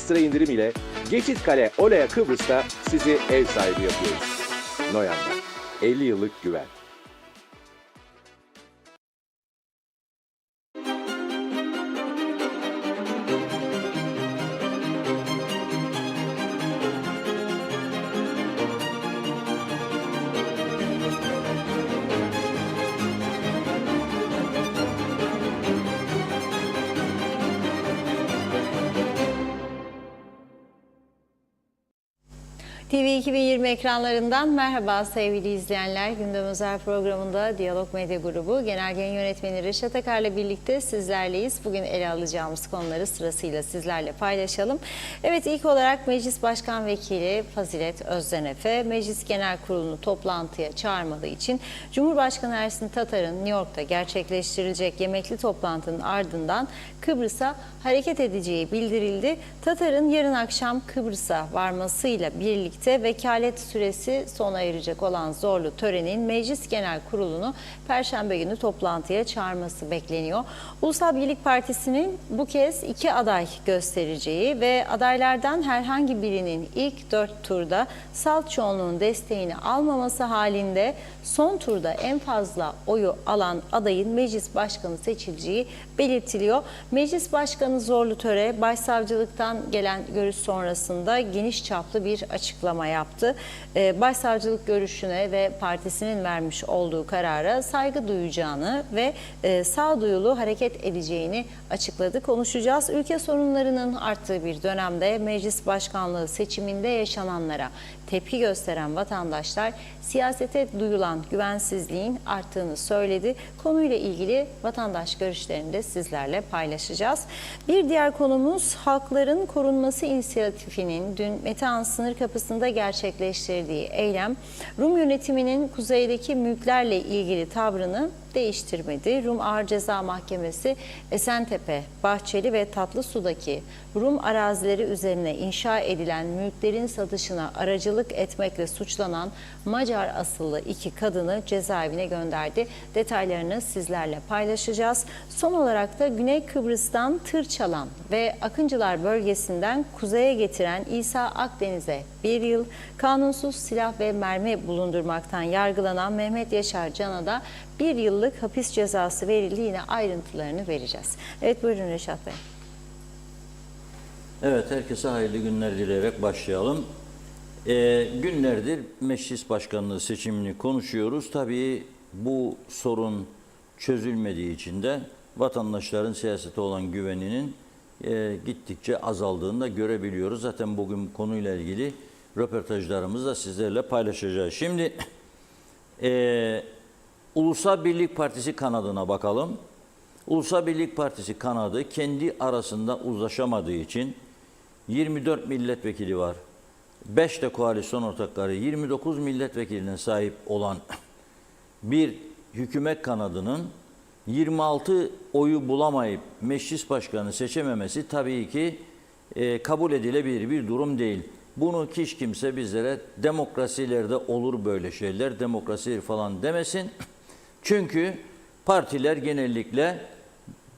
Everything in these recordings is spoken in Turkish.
ekstra indirim ile Geçitkale Olaya Kıbrıs'ta sizi ev sahibi yapıyoruz. Noyan'da 50 yıllık güven. TV 2020 ekranlarından merhaba sevgili izleyenler. Gündem Özel programında Diyalog Medya Grubu Genel Yayın Yönetmeni Reşat Akar'la birlikte sizlerleyiz. Bugün ele alacağımız konuları sırasıyla sizlerle paylaşalım. Evet, ilk olarak Meclis Başkan Vekili Fazilet Özdenefe, Meclis Genel Kurulu'nu toplantıya çağırmadığı için Cumhurbaşkanı Ersin Tatar'ın New York'ta gerçekleştirilecek yemekli toplantının ardından Kıbrıs'a hareket edeceği bildirildi. Tatar'ın yarın akşam Kıbrıs'a varmasıyla birlikte vekalet süresi sona erecek olan zorlu törenin Meclis Genel Kurulu'nu Perşembe günü toplantıya çağırması bekleniyor. Ulusal Birlik Partisi'nin bu kez 2 aday göstereceği ve adaylardan herhangi birinin ilk 4 turda salt çoğunluğun desteğini almaması halinde son turda en fazla oyu alan adayın meclis başkanı seçileceği belirtiliyor. Meclis Başkanı Zorlu Töre, Başsavcılıktan gelen görüş sonrasında geniş çaplı bir açıklama yaptı. Başsavcılık görüşüne ve partisinin vermiş olduğu karara saygı duyacağını ve sağduyulu hareket edeceğini açıkladı. Konuşacağız. Ülke sorunlarının arttığı bir dönemde meclis başkanlığı seçiminde yaşananlara tepki gösteren vatandaşlar siyasete duyulan güvensizliğin arttığını söyledi. Konuyla ilgili vatandaş görüşlerini de sizlerle paylaşacağız. Bir diğer konumuz Halkların Korunması İnisiyatifi'nin dün Metehan sınır kapısında gerçekleştirdiği eylem, Rum yönetiminin kuzeydeki mülklerle ilgili tavrını değiştirmedi. Rum Ağır Ceza Mahkemesi Esentepe, Bahçeli ve Tatlısu'daki Rum arazileri üzerine inşa edilen mülklerin satışına aracılık etmekle suçlanan Macar asıllı 2 kadını cezaevine gönderdi. Detaylarını sizlerle paylaşacağız. Son olarak da Güney Kıbrıs'tan tır çalan ve Akıncılar bölgesinden kuzeye getiren İsa Akdeniz'e 1 yıl, kanunsuz silah ve mermi bulundurmaktan yargılanan Mehmet Yaşar Can'a da 1 yıllık hapis cezası verildi. Yine ayrıntılarını vereceğiz. Evet, buyurun Reşat Bey. Evet, herkese hayırlı günler dileyerek başlayalım. Günlerdir meclis başkanlığı seçimini konuşuyoruz. Tabii bu sorun çözülmediği için de vatandaşların siyasete olan güveninin gittikçe azaldığını da görebiliyoruz. Zaten bugün konuyla ilgili röportajlarımızı da sizlerle paylaşacağız. Şimdi Ulusal Birlik Partisi kanadına bakalım. Ulusal Birlik Partisi kanadı kendi arasında uzlaşamadığı için 24 milletvekili var. 5 de koalisyon ortakları, 29 milletvekiline sahip olan bir hükümet kanadının 26 oyu bulamayıp meclis başkanı seçememesi tabii ki kabul edilebilir bir durum değil. Bunu hiç kimse bizlere demokrasilerde olur böyle şeyler, demokrasi falan demesin. Çünkü partiler genellikle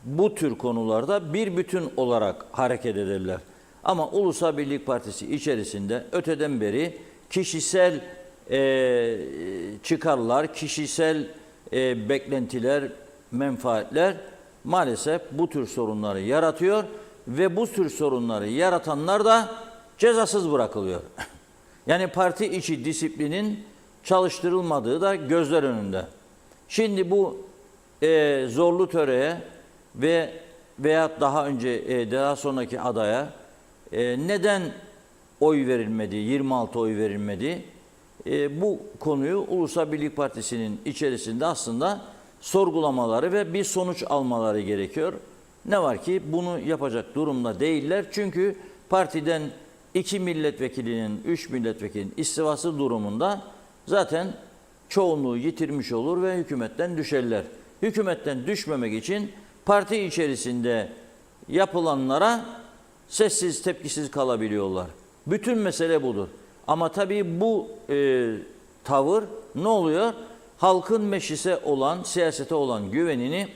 bu tür konularda bir bütün olarak hareket ederler. Ama Ulusal Birlik Partisi içerisinde öteden beri kişisel çıkarlar, kişisel beklentiler, menfaatler maalesef bu tür sorunları yaratıyor ve bu tür sorunları yaratanlar da cezasız bırakılıyor. Yani parti içi disiplinin çalıştırılmadığı da gözler önünde. Şimdi bu zorlu töreye veya daha sonraki adaya neden oy verilmedi, 26 oy verilmedi? Bu konuyu Ulusal Birlik Partisi'nin içerisinde aslında sorgulamaları ve bir sonuç almaları gerekiyor. Ne var ki bunu yapacak durumda değiller. Çünkü partiden 2 milletvekilinin, 3 milletvekilinin istivası durumunda zaten çoğunluğu yitirmiş olur ve hükümetten düşerler. Hükümetten düşmemek için parti içerisinde yapılanlara sessiz, tepkisiz kalabiliyorlar. Bütün mesele budur. Ama tabii bu tavır ne oluyor? Halkın meclise olan, siyasete olan güvenini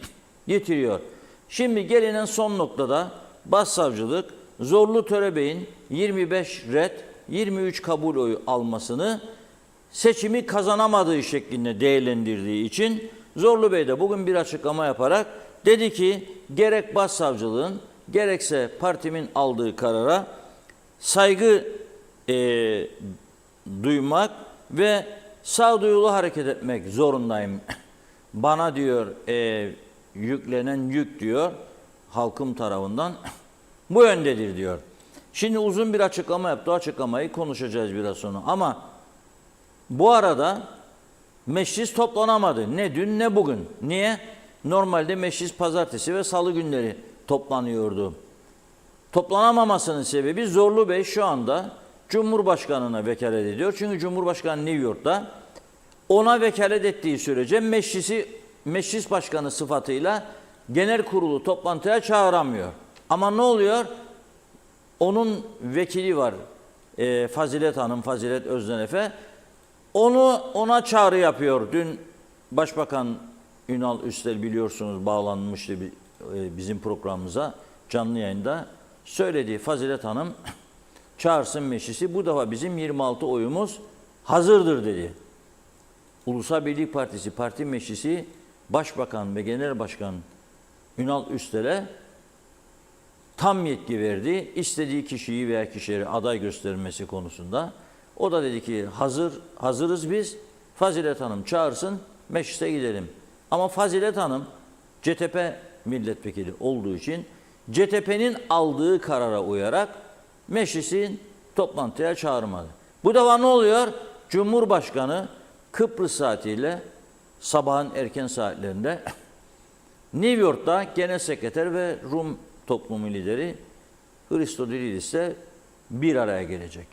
yitiriyor. Şimdi gelinen son noktada Başsavcılık Zorlu Törebey'in 25 red, 23 kabul oyu almasını seçimi kazanamadığı şeklinde değerlendirdiği için Zorlu Bey de bugün bir açıklama yaparak dedi ki gerek başsavcılığın gerekse partimin aldığı karara saygı duymak ve sağduyulu hareket etmek zorundayım. Bana diyor yüklenen yük diyor halkım tarafından bu yöndedir diyor. Şimdi uzun bir açıklama yaptı. O açıklamayı konuşacağız biraz sonra. Ama bu arada meclis toplanamadı. Ne dün ne bugün. Niye? Normalde meclis pazartesi ve salı günleri toplanıyordu. Toplanamamasının sebebi Zorlu Bey şu anda Cumhurbaşkanı'na vekalet ediyor. Çünkü Cumhurbaşkanı New York'ta ona vekalet ettiği sürece meclis başkanı sıfatıyla genel kurulu toplantıya çağıramıyor. Ama ne oluyor? Onun vekili var. Fazilet Hanım, Fazilet Özdenefe. Ona çağrı yapıyor. Dün Başbakan Ünal Üstel biliyorsunuz bağlanmıştı bizim programımıza canlı yayında. Söylediği Fazilet Hanım çağırsın meclisi. Bu defa bizim 26 oyumuz hazırdır dedi. Ulusal Birlik Partisi Parti Meclisi Başbakan ve Genel Başkan Ünal Üstel'e tam yetki verdi. İstediği kişiyi veya kişileri aday göstermesi konusunda. O da dedi ki hazırız biz. Fazilet Hanım çağırsın meclise gidelim. Ama Fazilet Hanım CTP milletvekili olduğu için CTP'nin aldığı karara uyarak meclisin toplantıya çağırmadı. Bu defa ne oluyor? Cumhurbaşkanı Kıbrıs saatiyle sabahın erken saatlerinde New York'ta Genel Sekreter ve Rum toplumu lideri Hristodoulidis'le bir araya gelecek.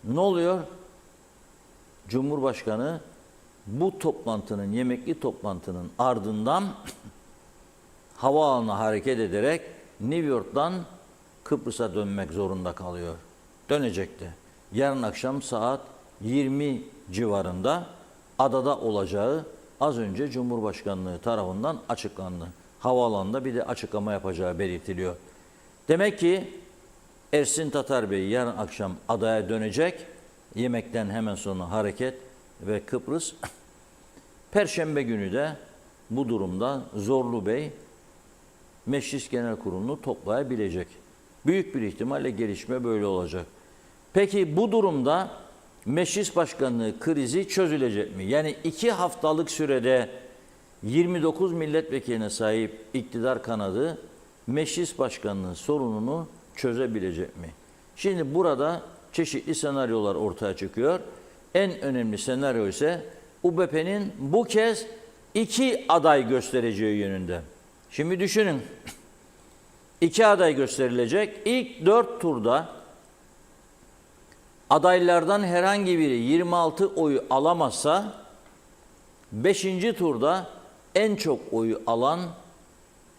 Ne oluyor? Cumhurbaşkanı bu toplantının, yemekli toplantının ardından havaalanına hareket ederek New York'tan Kıbrıs'a dönmek zorunda kalıyor. Dönecekti. Yarın akşam saat 20 civarında adada olacağı az önce Cumhurbaşkanlığı tarafından açıklandı. Havaalanında bir de açıklama yapacağı belirtiliyor. Demek ki Ersin Tatar Bey yarın akşam adaya dönecek. Yemekten hemen sonra hareket ve Kıbrıs. Perşembe günü de bu durumda Zorlu Bey Meclis Genel Kurulu'nu toplayabilecek. Büyük bir ihtimalle gelişme böyle olacak. Peki bu durumda meclis başkanlığı krizi çözülecek mi? Yani 2 haftalık sürede 29 milletvekiline sahip iktidar kanadı meclis başkanlığı sorununu çözebilecek mi? Şimdi burada çeşitli senaryolar ortaya çıkıyor. En önemli senaryo ise UBP'nin bu kez 2 aday göstereceği yönünde. Şimdi düşünün. 2 aday gösterilecek. İlk 4 turda adaylardan herhangi biri 26 oyu alamazsa 5. turda en çok oyu alan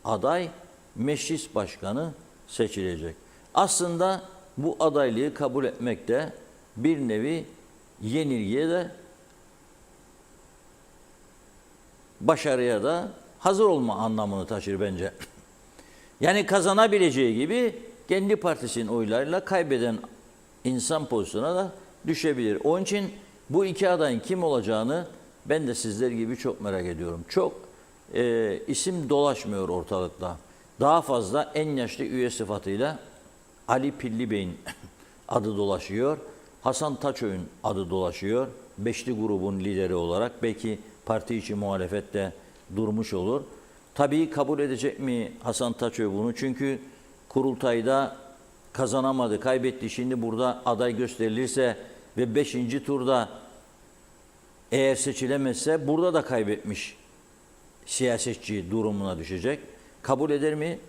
aday meclis başkanı seçilecek. Aslında bu adaylığı kabul etmek de bir nevi yenilgiye de başarıya da hazır olma anlamını taşır bence. Yani kazanabileceği gibi kendi partisinin oylarıyla kaybeden insan pozisyonuna da düşebilir. Onun için bu 2 adayın kim olacağını ben de sizler gibi çok merak ediyorum. Çok isim dolaşmıyor ortalıkta. Daha fazla en yaşlı üye sıfatıyla Ali Pilli Bey'in adı dolaşıyor. Hasan Taçoy'un adı dolaşıyor. Beşli grubun lideri olarak belki parti içi muhalefette durmuş olur. Tabii kabul edecek mi Hasan Taçoy bunu? Çünkü kurultayda kazanamadı, kaybetti. Şimdi burada aday gösterilirse ve 5. turda eğer seçilemezse burada da kaybetmiş siyasetçi durumuna düşecek. Kabul eder mi?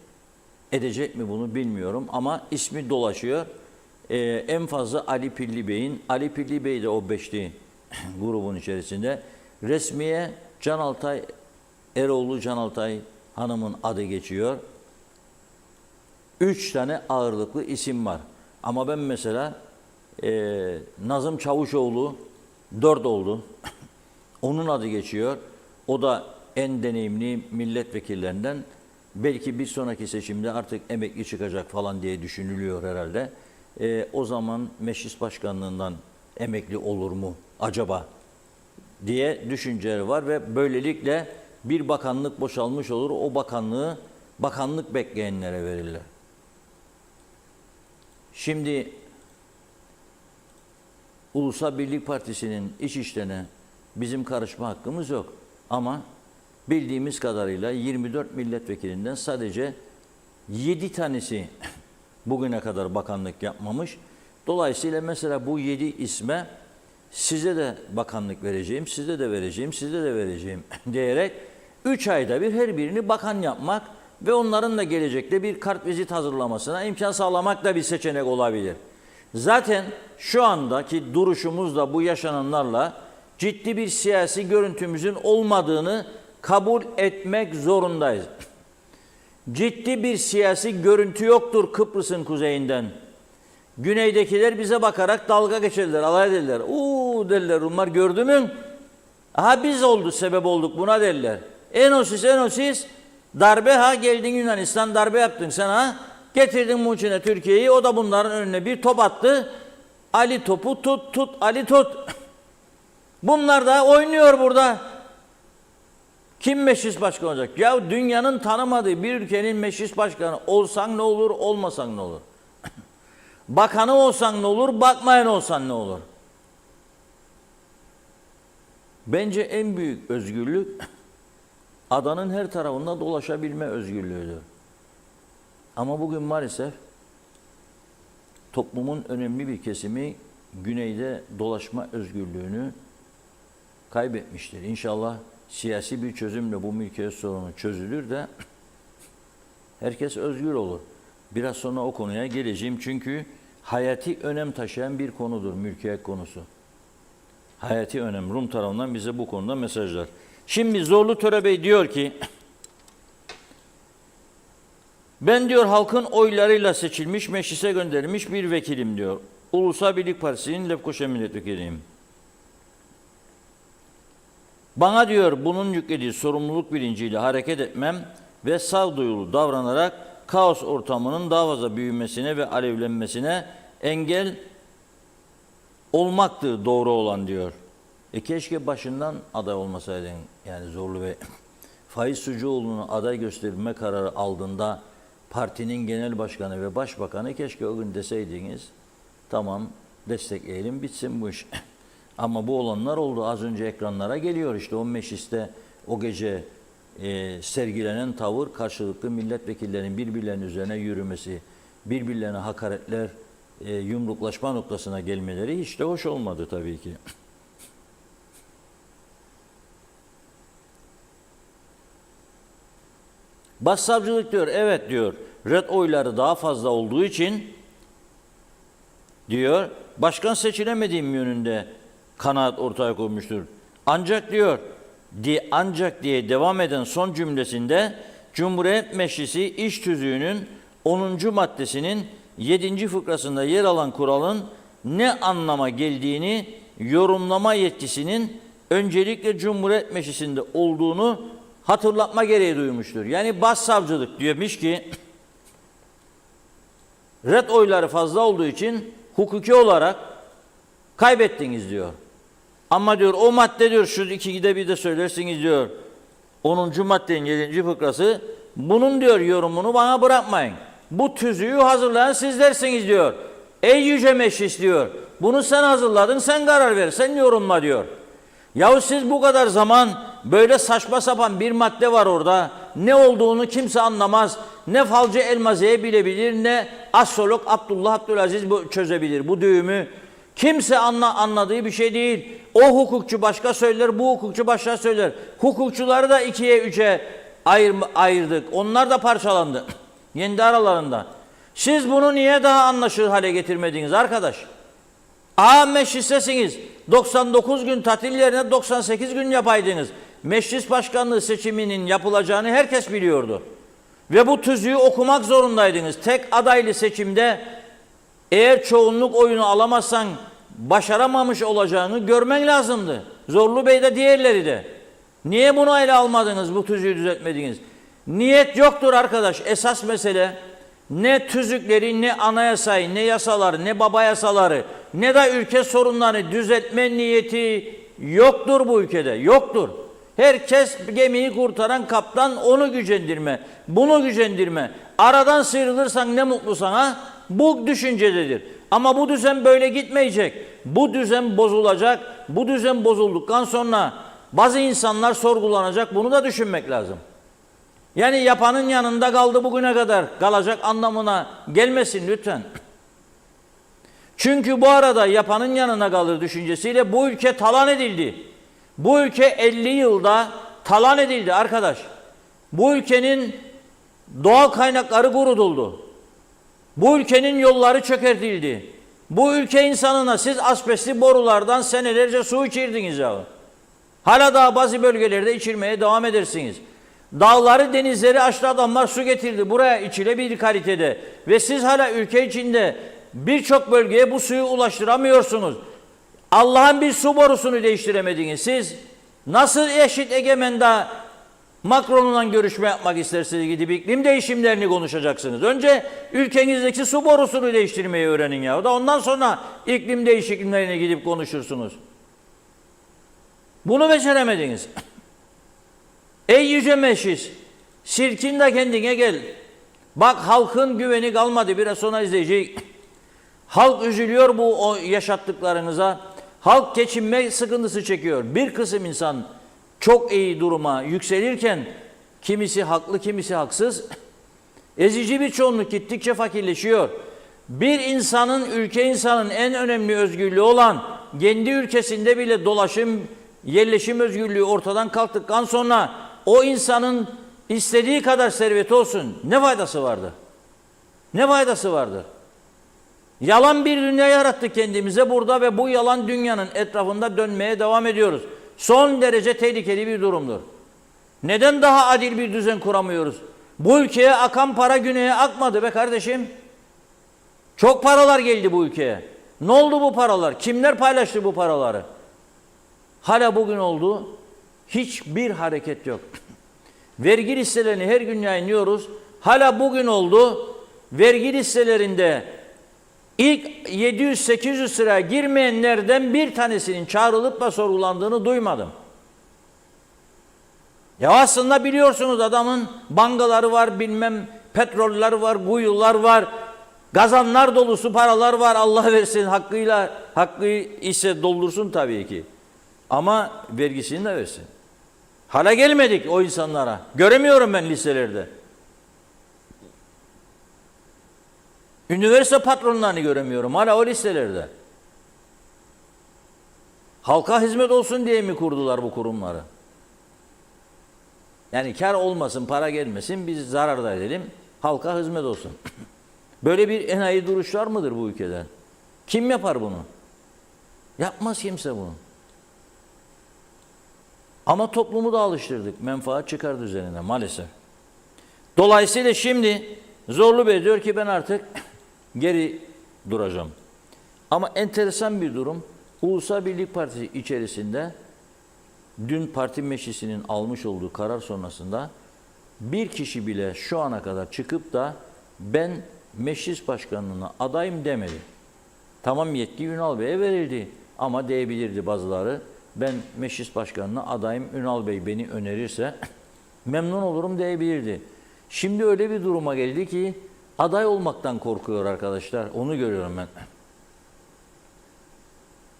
Edecek mi bunu bilmiyorum ama ismi dolaşıyor. En fazla Ali Pilli Bey de o 5'li grubun içerisinde. Resmiye Eroğlu Can Altay Hanım'ın adı geçiyor. 3 tane ağırlıklı isim var. Ama ben mesela Nazım Çavuşoğlu 4 oldu. Onun adı geçiyor. O da en deneyimli milletvekillerinden belki bir sonraki seçimde artık emekli çıkacak falan diye düşünülüyor herhalde. O zaman meclis başkanlığından emekli olur mu acaba diye düşünceleri var ve böylelikle bir bakanlık boşalmış olur. O bakanlığı bakanlık bekleyenlere verirler. Şimdi Ulusal Birlik Partisi'nin iç işlerine bizim karışma hakkımız yok. Ama bildiğimiz kadarıyla 24 milletvekilinden sadece 7 tanesi bugüne kadar bakanlık yapmamış. Dolayısıyla mesela bu 7 isme size de bakanlık vereceğim, size de vereceğim, size de vereceğim diyerek 3 ayda bir her birini bakan yapmak ve onların da gelecekte bir kartvizit hazırlamasına imkan sağlamak da bir seçenek olabilir. Zaten şu andaki duruşumuzla bu yaşananlarla ciddi bir siyasi görüntümüzün olmadığını kabul etmek zorundayız. Ciddi bir siyasi görüntü yoktur Kıbrıs'ın kuzeyinden. Güneydekiler bize bakarak dalga geçerler, alay ederler. Uuu derler, Rumlar gördü mü? Aha biz oldu, sebep olduk buna derler. Enosis, darbe ha geldin Yunanistan darbe yaptın sen ha. Getirdin Muçin'e Türkiye'yi, o da bunların önüne bir top attı. Ali topu tut, Ali tut. Bunlar da oynuyor burada. Kim meclis başkanı olacak? Ya dünyanın tanımadığı bir ülkenin meclis başkanı olsan ne olur, olmasan ne olur? Bakanı olsan ne olur, bakmayan olsan ne olur? Bence en büyük özgürlük adanın her tarafında dolaşabilme özgürlüğüdür. Ama bugün maalesef toplumun önemli bir kesimi güneyde dolaşma özgürlüğünü kaybetmiştir. İnşallah siyasi bir çözümle bu mülkiyet sorunu çözülür de herkes özgür olur. Biraz sonra o konuya geleceğim çünkü hayati önem taşıyan bir konudur mülkiyet konusu. Hayati önem. Rum tarafından bize bu konuda mesajlar. Şimdi Zorlu Törebey diyor ki ben diyor halkın oylarıyla seçilmiş, meclise gönderilmiş bir vekilim diyor. Ulusal Birlik Partisi'nin Lefkoşa milletvekiliyim. Bana diyor bunun yüklediği sorumluluk bilinciyle hareket etmem ve sağduyulu davranarak kaos ortamının daha fazla büyümesine ve alevlenmesine engel olmaktı doğru olan diyor. Keşke başından aday olmasaydın yani Zorlu Bey. Faiz Sucuoğlu'nu aday gösterilme kararı aldığında partinin genel başkanı ve başbakanı keşke o gün deseydiniz tamam destekleyelim bitsin bu iş. Ama bu olanlar oldu. Az önce ekranlara geliyor işte o mecliste o gece sergilenen tavır karşılıklı milletvekillerinin birbirlerinin üzerine yürümesi, birbirlerine hakaretler, yumruklaşma noktasına gelmeleri hiç de hoş olmadı tabii ki. Başsavcılık diyor, evet diyor, red oyları daha fazla olduğu için diyor, başkan seçilemediğim yönünde kanaat ortaya koymuştur. Ancak diyor, ancak diye devam eden son cümlesinde Cumhuriyet Meclisi İş Tüzüğü'nün 10. maddesinin 7. fıkrasında yer alan kuralın ne anlama geldiğini yorumlama yetkisinin öncelikle Cumhuriyet Meclisi'nde olduğunu hatırlatma gereği duymuştur. Yani başsavcılık diyormuş ki red oyları fazla olduğu için hukuki olarak kaybettiniz diyor. Ama diyor o madde diyor şu ikide bir de söylersiniz diyor. 10. maddenin 7. fıkrası bunun diyor yorumunu bana bırakmayın. Bu tüzüğü hazırlayan sizlersiniz diyor. Ey yüce meclis diyor. Bunu sen hazırladın sen karar ver sen yorumla diyor. Yahu siz bu kadar zaman böyle saçma sapan bir madde var orada. Ne olduğunu kimse anlamaz. Ne falcı Elmaziye bilebilir ne astrolog Abdülaziz çözebilir bu düğümü. Kimse anladığı bir şey değil. O hukukçu başka söyler, bu hukukçu başka söyler. Hukukçuları da 2'ye 3'e ayırdık. Onlar da parçalandı. Kendi aralarında. Siz bunu niye daha anlaşılır hale getirmediniz arkadaş? Meclistesiniz. 99 gün tatil yerine 98 gün yapaydınız. Meclis başkanlığı seçiminin yapılacağını herkes biliyordu. Ve bu tüzüğü okumak zorundaydınız. Tek adaylı seçimde eğer çoğunluk oyunu alamazsan başaramamış olacağını görmen lazımdı. Zorlu Bey de diğerleri de. Niye bunu ele almadınız, bu tüzüğü düzeltmediniz? Niyet yoktur arkadaş. Esas mesele ne tüzükleri, ne anayasayı, ne yasaları, ne baba yasaları, ne de ülke sorunlarını düzeltme niyeti yoktur bu ülkede. Yoktur. Herkes gemiyi kurtaran kaptan, onu gücendirme, bunu gücendirme. Aradan sıyrılırsan ne mutlu sana. Bu düşüncededir. Ama bu düzen böyle gitmeyecek. Bu düzen bozulacak. Bu düzen bozulduktan sonra bazı insanlar sorgulanacak. Bunu da düşünmek lazım. Yani yapanın yanında kaldı bugüne kadar kalacak anlamına gelmesin lütfen. Çünkü bu arada yapanın yanına kalır düşüncesiyle bu ülke talan edildi. Bu ülke 50 yılda talan edildi arkadaş. Bu ülkenin doğal kaynakları kurutuldu. Bu ülkenin yolları çökertildi. Bu ülke insanına siz asbestli borulardan senelerce su içirdiniz ya. Hala daha bazı bölgelerde içirmeye devam edersiniz. Dağları, denizleri aştı adamlar, su getirdi buraya içilebilir kalitede. Ve siz hala ülke içinde birçok bölgeye bu suyu ulaştıramıyorsunuz. Allah'ın bir su borusunu değiştiremediniz. Siz nasıl eşit egemende Macron'la görüşme yapmak isterseniz gidip iklim değişimlerini konuşacaksınız. Önce ülkenizdeki su borusunu değiştirmeyi öğrenin ya. Da ondan sonra iklim değişikliklerine gidip konuşursunuz. Bunu beceremediniz. Ey yüce meclis, sirkin de kendine gel. Bak halkın güveni kalmadı, biraz sonra izleyecek. Halk üzülüyor bu o yaşattıklarınıza. Halk geçinme sıkıntısı çekiyor. Bir kısım insan çok iyi duruma yükselirken kimisi haklı, kimisi haksız. Ezici bir çoğunluk gittikçe fakirleşiyor. Bir insanın, ülke insanın en önemli özgürlüğü olan kendi ülkesinde bile dolaşım, yerleşim özgürlüğü ortadan kalktıktan sonra o insanın istediği kadar serveti olsun. Ne faydası vardı? Ne faydası vardı? Yalan bir dünya yarattık kendimize burada ve bu yalan dünyanın etrafında dönmeye devam ediyoruz. Son derece tehlikeli bir durumdur. Neden daha adil bir düzen kuramıyoruz? Bu ülkeye akan para güneye akmadı be kardeşim. Çok paralar geldi bu ülkeye. Ne oldu bu paralar? Kimler paylaştı bu paraları? Hala bugün oldu. Hiçbir hareket yok. Vergi listelerini her gün yayınlıyoruz. Hala bugün oldu. Vergi listelerinde ilk 700-800 sıraya girmeyenlerden bir tanesinin çağrılıp da sorgulandığını duymadım. Ya aslında biliyorsunuz adamın bankaları var, bilmem petroller var, kuyular var, kazanlar dolusu paralar var. Allah versin hakkı ise doldursun tabii ki. Ama vergisini de versin. Hala gelmedik o insanlara. Göremiyorum ben listelerde. Üniversite patronlarını göremiyorum. Hala o listelerde. Halka hizmet olsun diye mi kurdular bu kurumları? Yani kar olmasın, para gelmesin, biz zarar da edelim, halka hizmet olsun. Böyle bir enayi duruş var mıdır bu ülkede? Kim yapar bunu? Yapmaz kimse bunu. Ama toplumu da alıştırdık. Menfaat çıkar üzerine maalesef. Dolayısıyla şimdi Zorlu Bey diyor ki ben artık geri duracağım. Ama enteresan bir durum. Ulusal Birlik Partisi içerisinde dün parti meclisinin almış olduğu karar sonrasında bir kişi bile şu ana kadar çıkıp da ben meclis başkanlığına adayım demedi. Tamam, yetki Ünal Bey'e verildi ama diyebilirdi bazıları. Ben meclis başkanlığına adayım, Ünal Bey beni önerirse memnun olurum diyebilirdi. Şimdi öyle bir duruma geldi ki aday olmaktan korkuyor arkadaşlar. Onu görüyorum ben.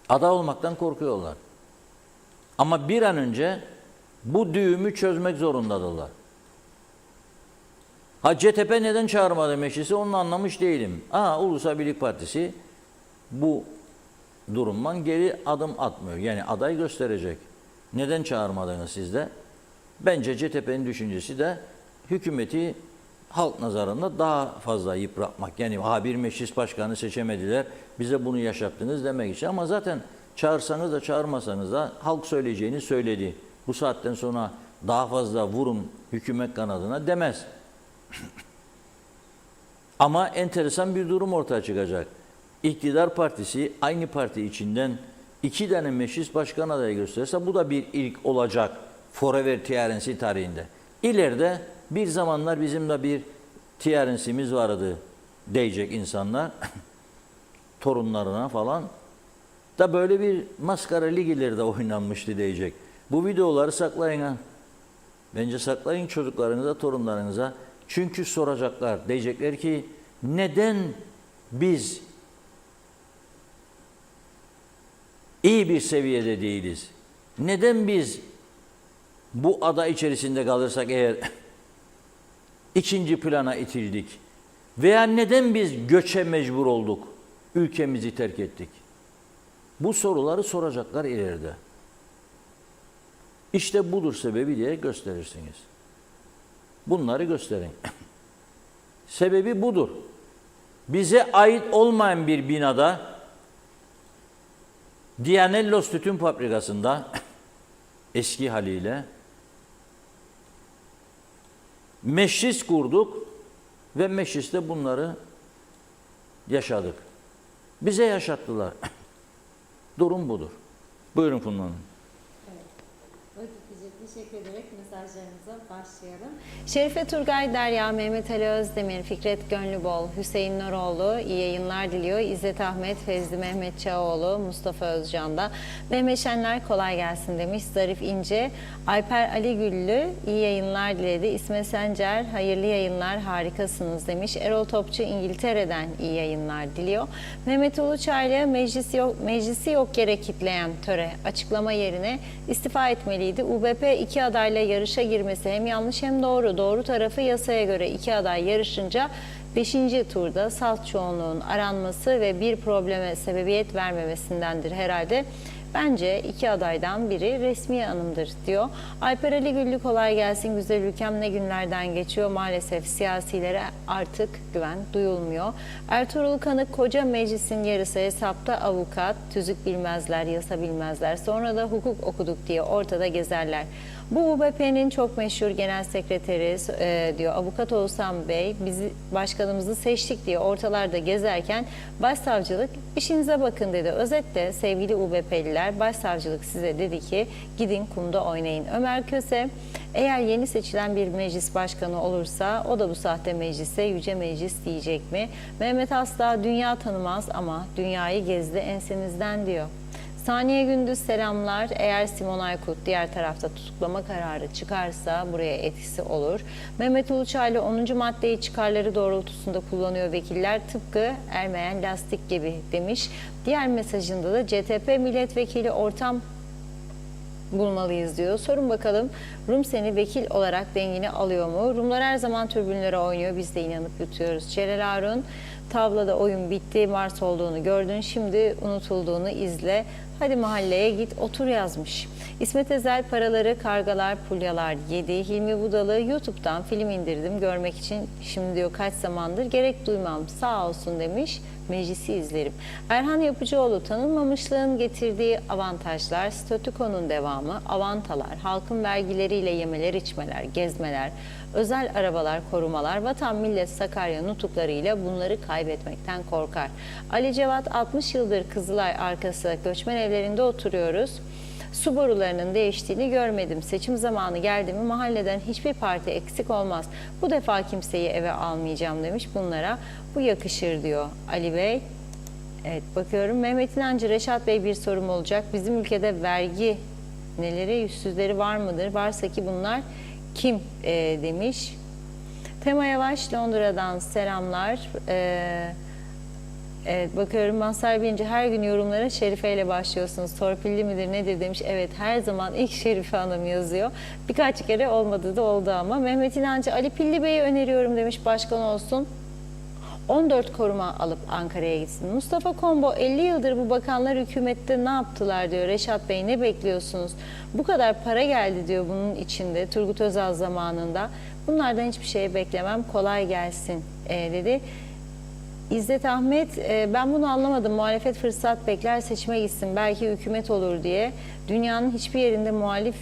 Aday olmaktan korkuyorlar. Ama bir an önce bu düğümü çözmek zorundadırlar. Ha CTP neden çağırmadı meclisi onu anlamış değilim. Ulusal Birlik Partisi bu durumdan geri adım atmıyor. Yani aday gösterecek. Neden çağırmadınız siz de? Bence CTP'nin düşüncesi de hükümeti halk nazarında daha fazla yıpratmak. Yani bir meclis başkanı seçemediler, bize bunu yaşattınız demek için. Ama zaten çağırsanız da çağırmasanız da halk söyleyeceğini söyledi. Bu saatten sonra daha fazla vurun hükümet kanadına demez. Ama enteresan bir durum ortaya çıkacak. İktidar partisi aynı parti içinden 2 tane meclis başkan adayı gösterirse bu da bir ilk olacak Forever TRNC tarihinde. İleride bir zamanlar bizim de bir TRNC'miz vardı diyecek insanlar. Torunlarına falan. Da böyle bir maskara ligileri de oynanmıştı diyecek. Bu videoları saklayın ha. Bence saklayın çocuklarınıza, torunlarınıza. Çünkü soracaklar. Diyecekler ki neden biz iyi bir seviyede değiliz? Neden biz bu ada içerisinde kalırsak eğer ikinci plana itildik? Veya neden biz göçe mecbur olduk? Ülkemizi terk ettik. Bu soruları soracaklar ileride. İşte budur sebebi diye gösterirsiniz. Bunları gösterin. Sebebi budur. Bize ait olmayan bir binada Diyanellos Tütün Fabrikası'nda eski haliyle meclis kurduk ve mecliste bunları yaşadık. Bize yaşattılar. Durum budur. Buyurun Funda Hanım. Teşekkür ederek mesajlarımıza başlayalım. Şerife Turgay, Derya, Mehmet Ali Özdemir, Fikret Gönlübol, Hüseyin Noroğlu iyi yayınlar diliyor. İzzet Ahmet, Fezli Mehmet Çağoğlu, Mustafa Özcan da. Mehmet Şenler kolay gelsin demiş. Zarif İnce, Alper Ali Güllü iyi yayınlar diledi. İsmet Sencer, hayırlı yayınlar, harikasınız demiş. Erol Topçu İngiltere'den iyi yayınlar diliyor. Mehmet Uluçaylı, meclisi yok yere kitleyen töre açıklama yerine istifa etmeliydi. UBP iki adayla yarışa girmesi hem yanlış hem doğru. Doğru tarafı yasaya göre iki aday yarışınca 5. turda salt çoğunluğun aranması ve bir probleme sebebiyet vermemesindendir herhalde. Bence iki adaydan biri resmi anımdır diyor. Alper Ali Güllü kolay gelsin güzel ülkem ne günlerden geçiyor. Maalesef siyasilere artık güven duyulmuyor. Ertuğrul Kanık koca meclisin yarısı hesapta avukat, tüzük bilmezler, yasa bilmezler. Sonra da hukuk okuduk diye ortada gezerler. Bu UBP'nin çok meşhur genel sekreteri diyor avukat Oğuzhan Bey bizi başkanımızı seçtik diye ortalarda gezerken başsavcılık işinize bakın dedi. Özetle sevgili UBP'liler başsavcılık size dedi ki gidin kumda oynayın. Ömer Köse eğer yeni seçilen bir meclis başkanı olursa o da bu sahte meclise yüce meclis diyecek mi? Mehmet Asla dünya tanımaz ama dünyayı gezdi ensenizden diyor. Saniye Gündüz selamlar. Eğer Simon Aykut diğer tarafta tutuklama kararı çıkarsa buraya etkisi olur. Mehmet Uluçaylı 10. maddeyi çıkarları doğrultusunda kullanıyor vekiller tıpkı ermeyen lastik gibi demiş. Diğer mesajında da CTP milletvekili ortam bulmalıyız diyor. Sorun bakalım Rum seni vekil olarak dengini alıyor mu? Rumlar her zaman türbünlere oynuyor. Biz de inanıp yutuyoruz. Celal Harun tavlada oyun bitti. Mars olduğunu gördün. Şimdi unutulduğunu izle. Hadi mahalleye git otur yazmış. İsmet Ezel paraları kargalar pulyalar yedi. Hilmi Budalı YouTube'dan film indirdim görmek için. Şimdi diyor kaç zamandır gerek duymam sağ olsun demiş. Meclisi izlerim. Erhan Yapıcıoğlu tanınmamışlığın getirdiği avantajlar, statükonun devamı, avantalar, halkın vergileriyle yemeler, içmeler, gezmeler, özel arabalar, korumalar, vatan millet Sakarya nutuklarıyla bunları kaybetmekten korkar. Ali Cevat 60 yıldır Kızılay arkası göçmen evlerinde oturuyoruz. Su borularının değiştiğini görmedim. Seçim zamanı geldi mi mahalleden hiçbir parti eksik olmaz. Bu defa kimseyi eve almayacağım demiş. Bunlara bu yakışır diyor Ali Bey. Evet bakıyorum. Mehmet İnancı, Reşat Bey bir sorum olacak. Bizim ülkede vergi neleri, yüzsüzleri var mıdır? Varsa ki bunlar kim demiş. Tema Yavaş Londra'dan selamlar. Evet bakıyorum Mazhar Birinci her gün yorumlara Şerife ile başlıyorsunuz. Torpilli midir nedir demiş. Evet her zaman ilk Şerife Hanım yazıyor. Birkaç kere olmadı da oldu ama. Mehmet İnancı Ali Pilli Bey'i öneriyorum demiş başkan olsun. 14 koruma alıp Ankara'ya gitsin. Mustafa Kombo 50 yıldır bu bakanlar hükümette ne yaptılar diyor. Reşat Bey ne bekliyorsunuz? Bu kadar para geldi diyor bunun içinde Turgut Özal zamanında. Bunlardan hiçbir şey beklemem kolay gelsin dedi. İzzet Ahmet ben bunu anlamadım. Muhalefet fırsat bekler seçime gitsin. Belki hükümet olur diye. Dünyanın hiçbir yerinde muhalif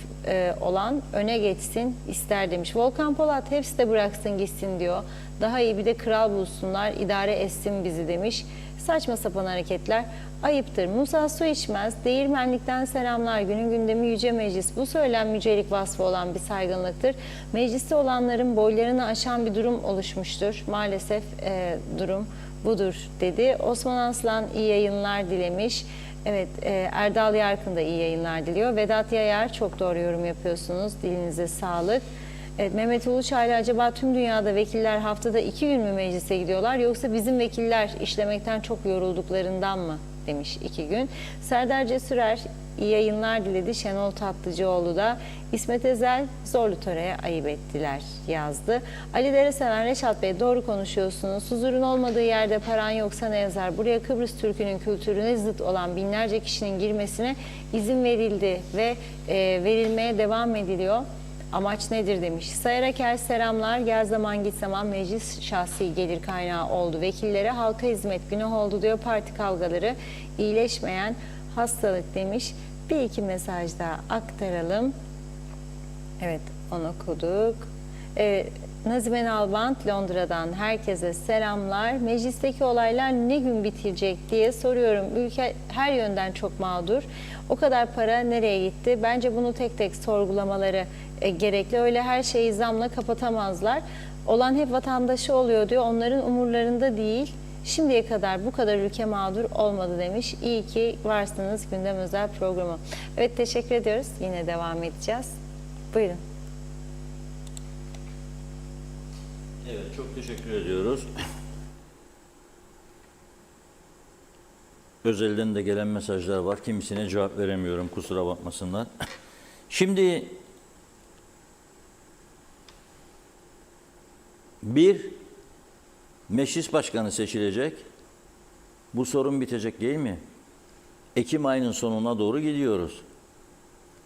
olan öne geçsin ister demiş. Volkan Polat hepsi de bıraksın gitsin diyor. Daha iyi bir de kral bulsunlar idare etsin bizi demiş. Saçma sapan hareketler ayıptır. Musa su içmez. Değirmenlikten selamlar. Günün gündemi Yüce Meclis. Bu söylem yücelik vasfı olan bir saygınlıktır. Mecliste olanların boylarını aşan bir durum oluşmuştur. Maalesef durum budur dedi. Osman Aslan iyi yayınlar dilemiş. Evet, Erdal Yarkın da iyi yayınlar diliyor. Vedat Yayar, çok doğru yorum yapıyorsunuz. Dilinize sağlık. Evet, Mehmet Uluçaylı, acaba tüm dünyada vekiller haftada 2 gün mü meclise gidiyorlar, yoksa bizim vekiller işlemekten çok yorulduklarından mı demiş 2 gün. Serdar Cesurer iyi yayınlar diledi. Şenol Tatlıcıoğlu da İsmet Ezel zorlu töreye ayıp ettiler yazdı. Ali Dereseven, Reşat Bey doğru konuşuyorsunuz. Huzurun olmadığı yerde paran yoksa ne yazar? Buraya Kıbrıs Türk'ünün kültürüne zıt olan binlerce kişinin girmesine izin verildi ve verilmeye devam ediliyor. Amaç nedir demiş. Sayar Aker selamlar. Gel zaman git zaman meclis şahsi gelir kaynağı oldu. Vekillere halka hizmet günah oldu diyor. Parti kavgaları iyileşmeyen hastalık demiş. Bir iki mesaj daha aktaralım. Evet, onu okuduk. Nazime Nalbant Londra'dan herkese selamlar. Meclisteki olaylar ne gün bitecek diye soruyorum. Ülke her yönden çok mağdur. O kadar para nereye gitti? Bence bunu tek tek sorgulamaları gerekli. Öyle her şeyi zamla kapatamazlar. Olan hep vatandaşı oluyor diyor. Onların umurlarında değil. Şimdiye kadar bu kadar ülke mağdur olmadı demiş. İyi ki varsınız Gündem Özel programı. Evet, teşekkür ediyoruz. Yine devam edeceğiz. Buyurun. Evet, çok teşekkür ediyoruz. Özelden de gelen mesajlar var. Kimisine cevap veremiyorum, kusura bakmasınlar. Şimdi bir meclis başkanı seçilecek. Bu sorun bitecek değil mi? Ekim ayının sonuna doğru gidiyoruz.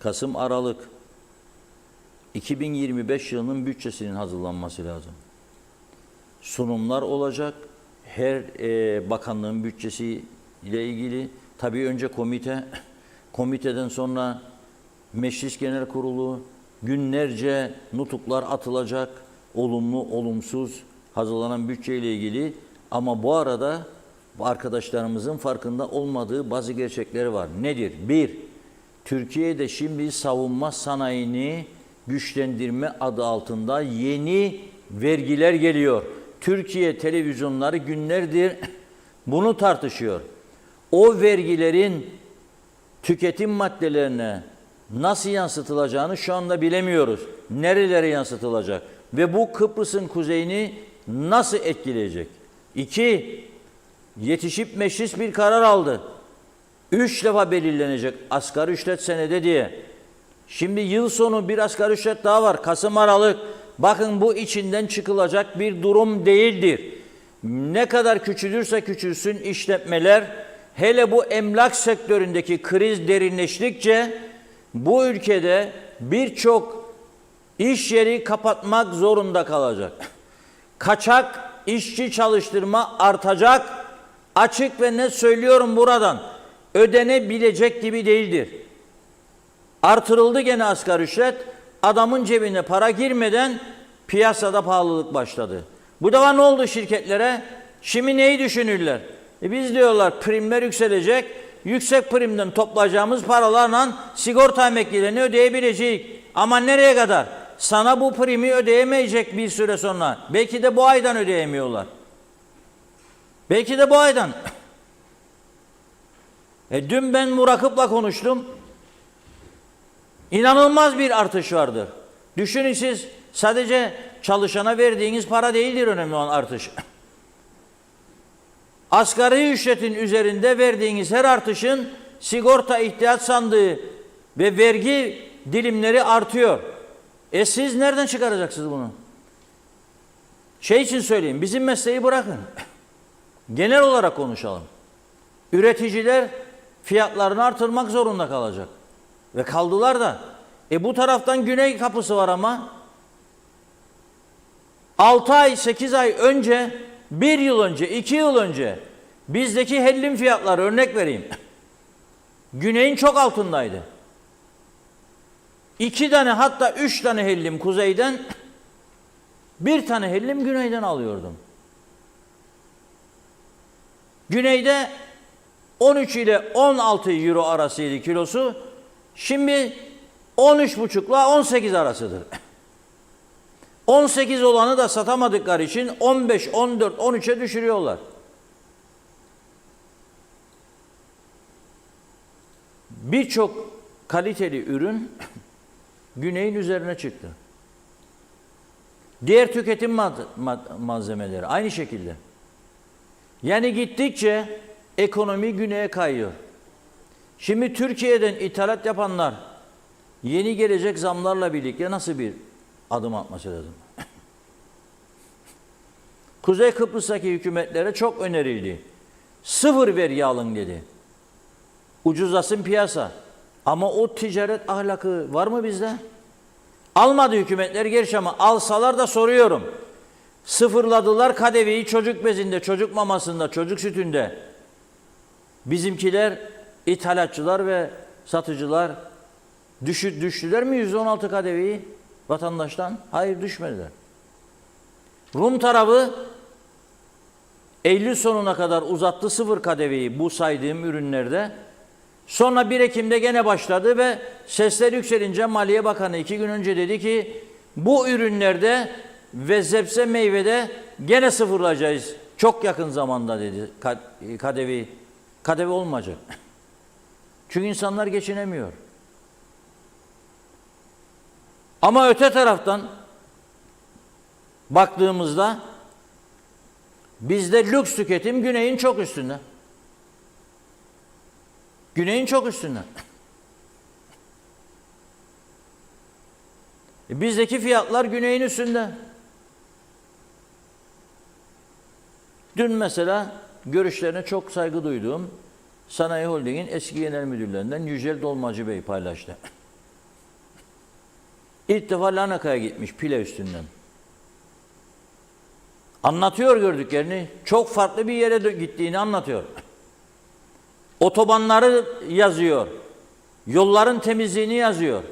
Kasım, Aralık. 2025 yılının bütçesinin hazırlanması lazım. Sunumlar olacak. Her bakanlığın bütçesi ile ilgili. Tabii önce komiteden sonra Meclis Genel Kurulu, günlerce nutuklar atılacak. Olumlu, olumsuz hazırlanan bütçe ile ilgili. Ama bu arada arkadaşlarımızın farkında olmadığı bazı gerçekleri var. Nedir? Bir, Türkiye'de şimdi savunma sanayini güçlendirme adı altında yeni vergiler geliyor. Türkiye televizyonları günlerdir bunu tartışıyor. O vergilerin tüketim maddelerine nasıl yansıtılacağını şu anda bilemiyoruz. Nerelere yansıtılacak? Ve bu Kıbrıs'ın kuzeyini nasıl etkileyecek? 2. Yetişip meclis bir karar aldı. 3 defa belirlenecek asgari ücret senede diye. Şimdi yıl sonu bir asgari ücret daha var. Kasım, Aralık. Bakın, bu içinden çıkılacak bir durum değildir. Ne kadar küçülürse küçülsün işletmeler, hele bu emlak sektöründeki kriz derinleştikçe bu ülkede birçok iş yeri kapatmak zorunda kalacak. Kaçak işçi çalıştırma artacak. Açık ve net söylüyorum buradan. Ödenebilecek gibi değildir. Artırıldı gene asgari ücret. Adamın cebine para girmeden piyasada pahalılık başladı. Bu defa ne oldu şirketlere? Şimdi neyi düşünürler? Biz diyorlar primler yükselecek. Yüksek primden toplayacağımız paralarla sigorta emeklilerini ödeyebileceğiz. Ama nereye kadar? Sana bu primi ödeyemeyecek bir süre sonra. Belki de bu aydan ödeyemiyorlar. Belki de bu aydan. Dün ben Murakıp'la konuştum. İnanılmaz bir artış vardır. Düşünün siz, sadece çalışana verdiğiniz para değildir önemli olan artış. Asgari ücretin üzerinde verdiğiniz her artışın sigorta ihtiyaç sandığı ve vergi dilimleri artıyor. Siz nereden çıkaracaksınız bunu? Şey için söyleyeyim, bizim mesleği bırakın. Genel olarak konuşalım. Üreticiler fiyatlarını artırmak zorunda kalacak. Ve kaldılar da. Bu taraftan güney kapısı var ama 6 ay, 8 ay önce, 1 yıl önce, 2 yıl önce bizdeki hellim fiyatları, örnek vereyim. Güneyin çok altındaydı. 2 tane, hatta 3 tane hellim kuzeyden, 1 tane hellim güneyden alıyordum. Güneyde 13 ile 16 euro arasıydı kilosu. Şimdi 13,5 ile 18 arasıdır. 18 olanı da satamadıkları için 15, 14, 13'e düşürüyorlar. Birçok kaliteli ürün güneyin üzerine çıktı. Diğer tüketim malzemeleri aynı şekilde. Yani gittikçe ekonomi güneye kayıyor. Şimdi Türkiye'den ithalat yapanlar yeni gelecek zamlarla birlikte nasıl bir adım atması lazım? Kuzey Kıbrıs'taki hükümetlere çok önerildi. Sıfır vergi alın dedi. Ucuzlasın piyasa. Ama o ticaret ahlakı var mı bizde? Almadı hükümetler gerçi ama alsalar da soruyorum. Sıfırladılar KDV'yi çocuk bezinde, çocuk mamasında, çocuk sütünde. Bizimkiler, ithalatçılar ve satıcılar düştüler mi %16 KDV'yi vatandaştan? Hayır, düşmediler. Rum tarafı Eylül sonuna kadar uzattı sıfır KDV'yi bu saydığım ürünlerde. Sonra 1 Ekim'de gene başladı ve sesler yükselince Maliye Bakanı 2 gün önce dedi ki bu ürünlerde ve sebze meyvede gene sıfırlayacağız. Çok yakın zamanda dedi KDV olmayacak. Çünkü insanlar geçinemiyor. Ama öte taraftan baktığımızda bizde lüks tüketim güneyin çok üstünde. Güneyin çok üstünde. Bizdeki fiyatlar güneyin üstünde. Dün mesela görüşlerine çok saygı duyduğum Sanayi Holding'in eski genel müdürlerinden Yücel Dolmacı Bey paylaştı. İlk defa Larnaka'ya gitmiş pile üstünden. Anlatıyor gördüklerini. Çok farklı bir yere gittiğini anlatıyor. Otobanları yazıyor. Yolların temizliğini yazıyor.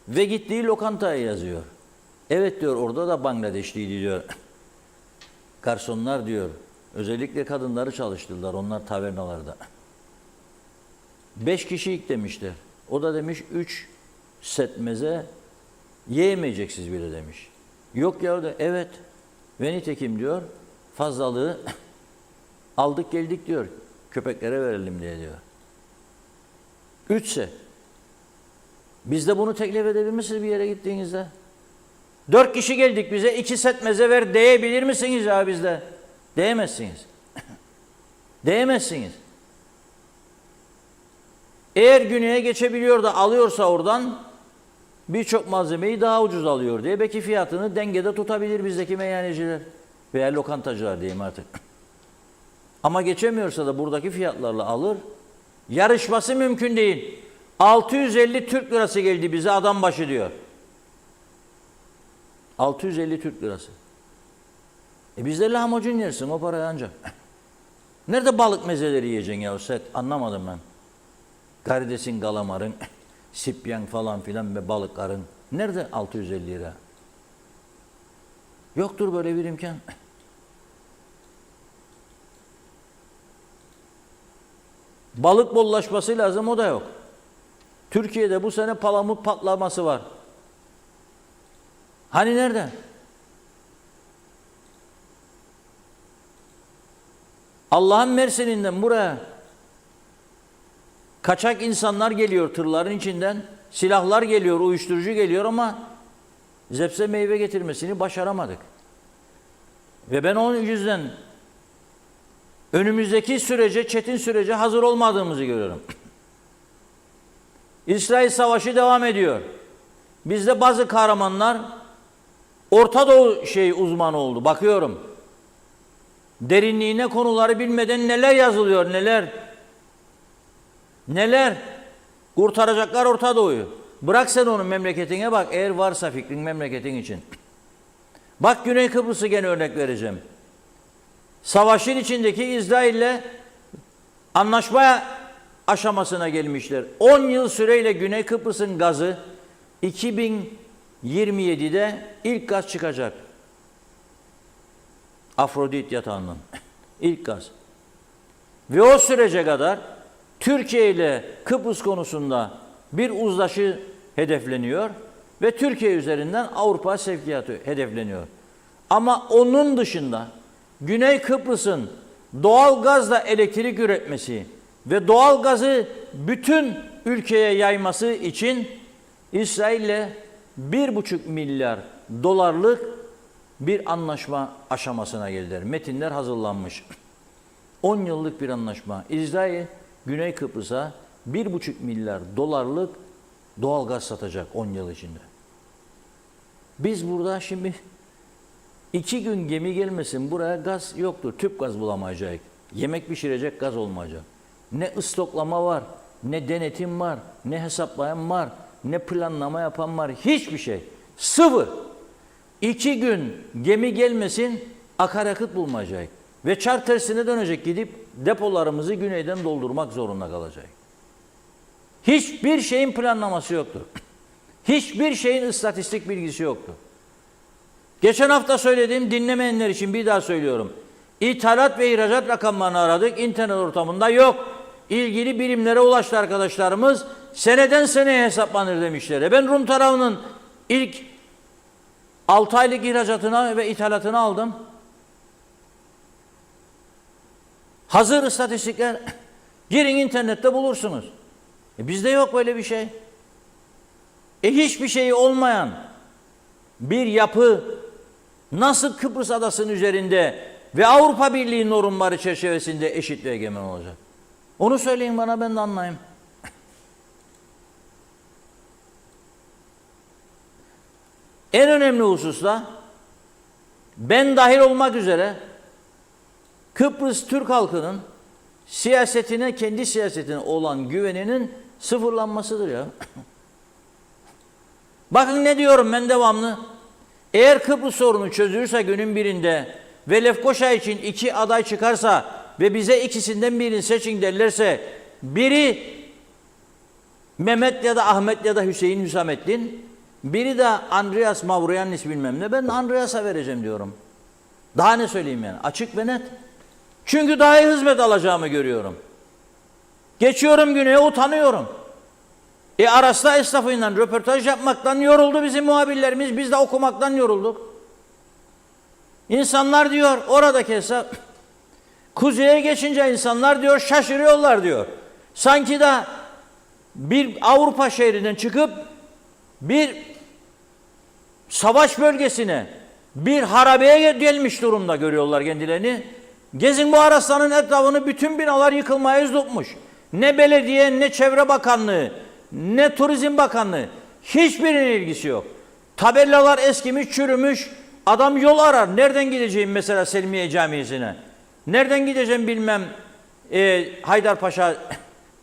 Ve gittiği lokantaya yazıyor. Evet diyor, orada da Bangladeşliydi diyor. Garsonlar diyor. Özellikle kadınları çalıştırdılar onlar tavernalarda. 5 kişilik demişler. O da demiş 3 set meze yiyemeyeceksiniz bile demiş. Yok ya da evet. Ve nitekim diyor fazlalığı aldık geldik diyor. Köpeklere verelim diye diyor. 3 set. Biz de bunu teklif edebilir misiniz bir yere gittiğinizde? 4 kişi geldik bize 2 set meze ver diyebilir misiniz ya bizde? Diyemezsiniz. Diyemezsiniz. Eğer güneye geçebiliyor da alıyorsa oradan birçok malzemeyi daha ucuz alıyor diye belki fiyatını dengede tutabilir bizdeki meyhaneciler veya lokantacılar diyeyim artık. Ama geçemiyorsa da buradaki fiyatlarla alır. Yarışması mümkün değil. 650 Türk lirası geldi bize adam başı diyor. 650 Türk lirası. Bizde lahmacun yersin o paraya ancak. Nerede balık mezeleri yiyeceksin ya set? Anlamadım ben. Karidesin, galamarın, sipyan falan filan ve balıkların. Nerede 650 lira? Yoktur böyle bir imkan. Balık bollaşması lazım, o da yok. Türkiye'de bu sene palamut patlaması var. Hani nerede? Allah'ın Mersin'inden buraya kaçak insanlar geliyor tırların içinden, silahlar geliyor, uyuşturucu geliyor ama zepse meyve getirmesini başaramadık. Ve ben onun yüzden önümüzdeki sürece, çetin sürece hazır olmadığımızı görüyorum. İsrail Savaşı devam ediyor. Bizde bazı kahramanlar Orta Doğu uzmanı oldu. Bakıyorum. Derinliğine konuları bilmeden neler yazılıyor, neler. Neler. Kurtaracaklar Orta Doğu'yu. Bırak sen onun memleketine bak eğer varsa fikrin memleketin için. Bak Güney Kıbrıs'ı gene örnek vereceğim. Savaşın içindeki İsrail'le anlaşma aşamasına gelmişler. 10 yıl süreyle Güney Kıbrıs'ın gazı 2027'de ilk gaz çıkacak. Afrodit yatağından. İlk gaz. Ve o sürece kadar Türkiye ile Kıbrıs konusunda bir uzlaşı hedefleniyor ve Türkiye üzerinden Avrupa sevkiyatı hedefleniyor. Ama onun dışında Güney Kıbrıs'ın doğal gazla elektrik üretmesi ve doğal gazı bütün ülkeye yayması için İsrail'le 1,5 milyar dolarlık bir anlaşma aşamasına geldiler. Metinler hazırlanmış. 10 yıllık bir anlaşma. İsrail Güney Kıbrıs'a 1,5 milyar dolarlık doğal gaz satacak 10 yıl içinde. Biz burada şimdi 2 gün gemi gelmesin buraya gaz yoktur. Tüp gaz bulamayacak. Yemek pişirecek gaz olmayacak. Ne stoklama var, ne denetim var, ne hesaplayan var, ne planlama yapan var. Hiçbir şey. Sıfır. 2 gün gemi gelmesin akaryakıt bulmayacak. Ve çar tersine dönecek, gidip depolarımızı güneyden doldurmak zorunda kalacak. Hiçbir şeyin planlaması yoktur. Hiçbir şeyin istatistik bilgisi yoktur. Geçen hafta söylediğim, dinlemeyenler için bir daha söylüyorum. İthalat ve ihracat rakamlarını aradık. İnternet ortamında yok. İlgili birimlere ulaştı arkadaşlarımız. Seneden seneye hesaplanır demişler. Ben Rum tarafının ilk 6 aylık ihracatına ve ithalatını aldım. Hazır istatistikler. Girin internette bulursunuz. Bizde yok böyle bir şey. Hiçbir şeyi olmayan bir yapı nasıl Kıbrıs adasının üzerinde ve Avrupa Birliği normları çerçevesinde eşit ve egemen olacak? Onu söyleyin bana, ben de anlayayım. En önemli hususta ben dahil olmak üzere Kıbrıs Türk halkının siyasetine, kendi siyasetine olan güveninin sıfırlanmasıdır ya. Bakın ne diyorum ben devamlı. Eğer Kıbrıs sorunu çözülürse günün birinde ve Lefkoşa için 2 aday çıkarsa ve bize ikisinden birini seçin derlerse, biri Mehmet ya da Ahmet ya da Hüseyin Hüsamettin, biri de Andreas Mavroyannis bilmem ne, ben Andreas'a vereceğim diyorum. Daha ne söyleyeyim yani, açık ve net. Çünkü daha iyi hizmet alacağımı görüyorum. Geçiyorum güneye, utanıyorum. Aras'ta esnafıyla röportaj yapmaktan yoruldu bizim muhabirlerimiz. Biz de okumaktan yorulduk. İnsanlar diyor, oradaki hesap, kuzeye geçince insanlar diyor şaşırıyorlar diyor. Sanki de bir Avrupa şehrinden çıkıp bir savaş bölgesine, bir harabeye gelmiş durumda görüyorlar kendilerini. Gezin bu Aras'tanın etrafını, bütün binalar yıkılmaya yüz tutmuş. Ne belediye, ne çevre bakanlığı, ne turizm bakanlığı, hiçbirinin ilgisi yok. Tabelalar eskimiş, çürümüş. Adam yol arar. Nereden gideceğim mesela Selmiye Camisi'ne? Nereden gideceğim bilmem Haydarpaşa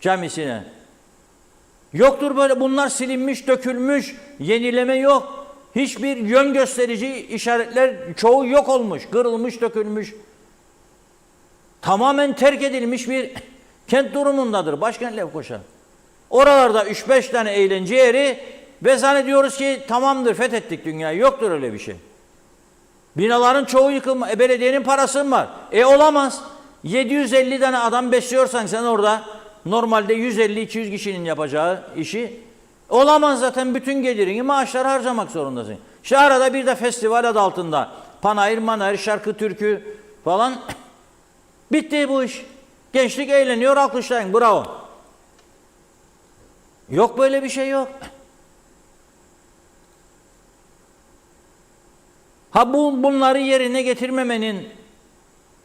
Camisi'ne? Yoktur böyle. Bunlar silinmiş, dökülmüş. Yenileme yok. Hiçbir yön gösterici işaretler, çoğu yok olmuş. Kırılmış, dökülmüş. Tamamen terk edilmiş bir kent durumundadır başkent Lefkoşa. Oralarda 3-5 tane eğlence yeri ve zannediyoruz ki tamamdır, fethettik dünyayı. Yoktur öyle bir şey. Binaların çoğu yıkılma. Belediyenin parası mı var? Olamaz. 750 tane adam besliyorsan sen orada, normalde 150-200 kişinin yapacağı işi, olamaz zaten, bütün gelirini maaşlara harcamak zorundasın. İşte arada bir de festival adı altında panayır, manayır, şarkı, türkü falan, bitti bu iş. Gençlik eğleniyor, alkışlayın, bravo. Yok, böyle bir şey yok. Ha bunları yerine getirmemenin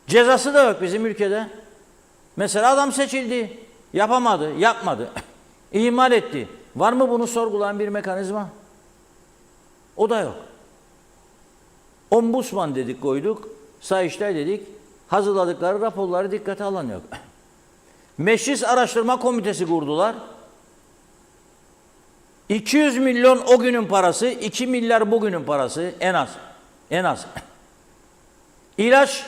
cezası da yok bizim ülkede. Mesela adam seçildi, yapamadı, yapmadı, ihmal etti. Var mı bunu sorgulayan bir mekanizma? O da yok. Ombudsman dedik, koyduk, Sayıştay dedik, hazırladıkları raporları dikkate alan yok. Meclis Araştırma Komitesi kurdular. 200 milyon o günün parası, 2 milyar bugünün parası en az. En az. İlaç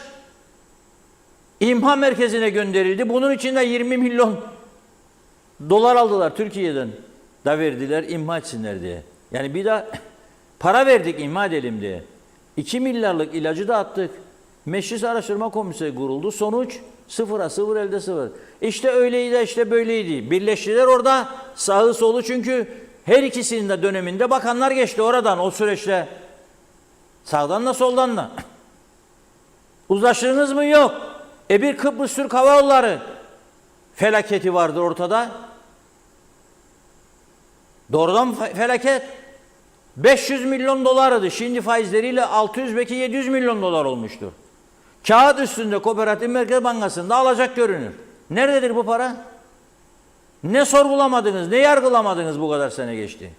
imha merkezine gönderildi. Bunun için de 20 milyon dolar aldılar Türkiye'den. Da verdiler imha etsinler diye. Yani bir daha para verdik imha edelim diye. 2 milyarlık ilacı da attık. Meclis Araştırma Komisyonu kuruldu. Sonuç 0'a 0 elde 0. İşte öyleydi, işte böyleydi. Birleştiler orada sağı solu, çünkü her ikisinin de döneminde bakanlar geçti oradan o süreçte. Sağdan da soldan da. Uzlaştınız mı? Yok. Bir Kıbrıs Türk Hava Yolları felaketi vardır ortada. Doğrudan felaket. 500 milyon dolardı. Şimdi faizleriyle 600 belki 700 milyon dolar olmuştur. Kağıt üstünde Kooperatif Merkez Bankası'nda alacak görünür. Nerededir bu para? Ne sorgulamadınız, ne yargılamadınız bu kadar sene geçti?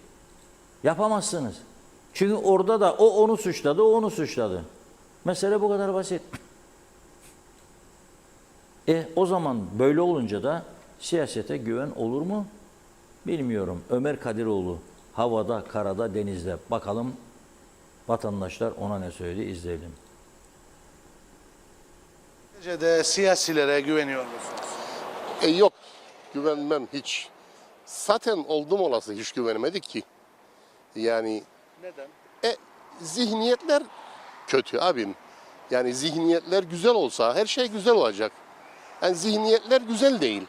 Yapamazsınız. Çünkü orada da o onu suçladı, o onu suçladı. Mesele bu kadar basit. O zaman böyle olunca da siyasete güven olur mu? Bilmiyorum. Ömer Kadiroğlu havada, karada, denizde. Bakalım vatandaşlar ona ne söyledi, izleyelim. Neticede siyasilere güveniyor musunuz? Yok, güvenmem hiç. Zaten oldum olası hiç güvenemedik ki. Yani Neden? zihniyetler kötü abim. Yani zihniyetler güzel olsa her şey güzel olacak. Yani zihniyetler güzel değil.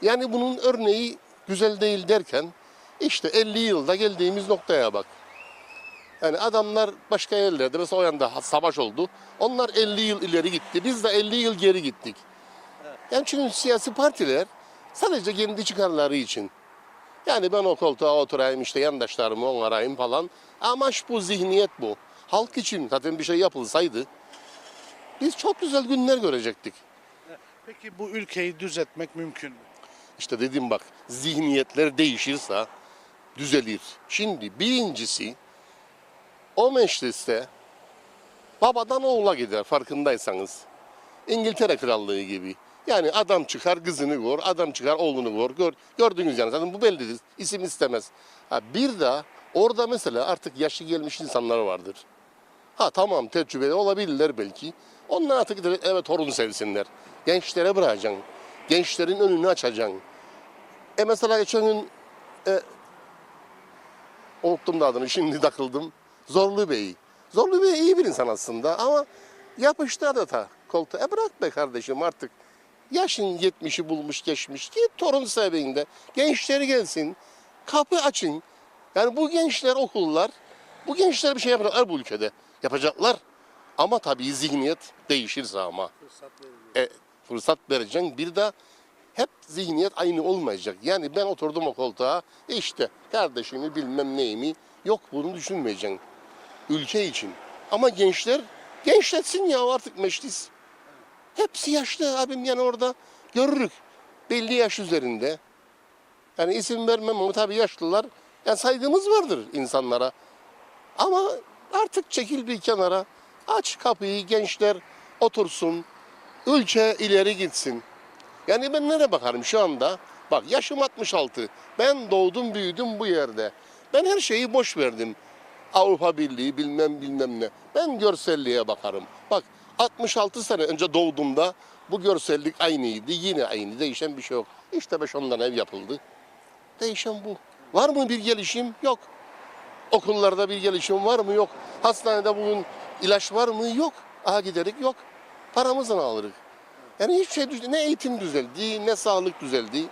Yani bunun örneği güzel değil derken işte 50 yılda geldiğimiz noktaya bak. Yani adamlar başka yerlerde, mesela o yanda savaş oldu. Onlar 50 yıl ileri gitti. Biz de 50 yıl geri gittik. Yani çünkü siyasi partiler sadece kendi çıkarları için. Yani ben o koltuğa oturayım, işte yandaşlarımı onarayım falan. Amaç bu, zihniyet bu. Halk için zaten bir şey yapılsaydı biz çok güzel günler görecektik. Peki bu ülkeyi düzeltmek mümkün mü? İşte dedim bak, zihniyetler değişirse düzelir. Şimdi birincisi, o mecliste babadan oğula gider farkındaysanız. İngiltere Krallığı gibi. Yani adam çıkar kızını gör, adam çıkar oğlunu gör. Gördünüz yani, zaten bu bellidir. İsim istemez. Bir de orada mesela artık yaşı gelmiş insanlar vardır. Tamam, tecrübeli olabilirler belki. Onlar artık gider eve torun sevsinler. Gençlere bırakacaksın. Gençlerin önünü açacaksın. Mesela geçen gün unuttum da adını, şimdi takıldım. Zorlu Bey. Zorlu Bey iyi bir insan aslında ama yapıştı adeta koltuğa. Bırak be kardeşim artık. Yaşın 70'i bulmuş geçmiş. Git torun sevdiğinde. Gençleri gelsin. Kapı açın. Yani bu gençler okullar. Bu gençler bir şey yapacaklar bu ülkede. Yapacaklar. Ama tabii zihniyet değişirse ama. Fırsat vereceksin. Bir de hep zihniyet aynı olmayacak. Yani ben oturdum o koltuğa, işte kardeşimi bilmem neyimi, yok bunu düşünmeyeceksin. Ülke için. Ama gençler, gençletsin ya artık meclis. Hepsi yaşlı abim, yani orada görürük. Belli yaş üzerinde. Yani isim vermem ama tabii yaşlılar. Yani saygımız vardır insanlara. Ama artık çekil bir kenara. Aç kapıyı, gençler otursun. Ülke ileri gitsin. Yani ben nereye bakarım şu anda? Bak, yaşım 66. Ben doğdum büyüdüm bu yerde. Ben her şeyi boş verdim. Avrupa Birliği bilmem ne. Ben görselliğe bakarım. Bak, 66 sene önce doğduğumda bu görsellik aynıydı. Yine aynı. Değişen bir şey yok. İşte 5-10 ev yapıldı. Değişen bu. Var mı bir gelişim? Yok. Okullarda bir gelişim var mı? Yok. Hastanede bugün ilaç var mı? Yok. Giderek yok. Paramızdan alırız. Yani hiçbir şey düzeldi. Ne eğitim düzeldi, ne sağlık düzeldi.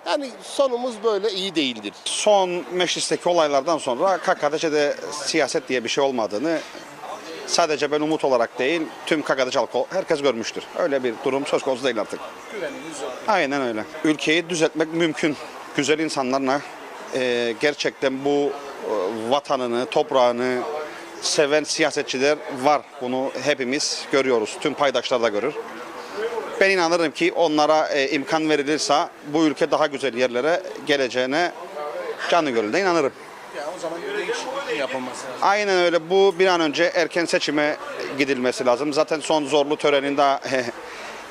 Yani sonumuz böyle iyi değildir. Son meclisteki olaylardan sonra KKTC'de siyaset diye bir şey olmadığını sadece ben Umut olarak değil, tüm KKTC halkı herkes görmüştür. Öyle bir durum söz konusu değil artık. Güveniniz yok. Aynen öyle. Ülkeyi düzeltmek mümkün. Güzel insanlarla gerçekten bu vatanını, toprağını seven siyasetçiler var. Bunu hepimiz görüyoruz. Tüm paydaşlar da görür. Ben inanırım ki onlara imkan verilirse bu ülke daha güzel yerlere geleceğine canı gönülden inanırım. Yani o zaman bir değişiklik yapılması lazım. Aynen öyle. Bu bir an önce erken seçime gidilmesi lazım. Zaten son zorlu töreninde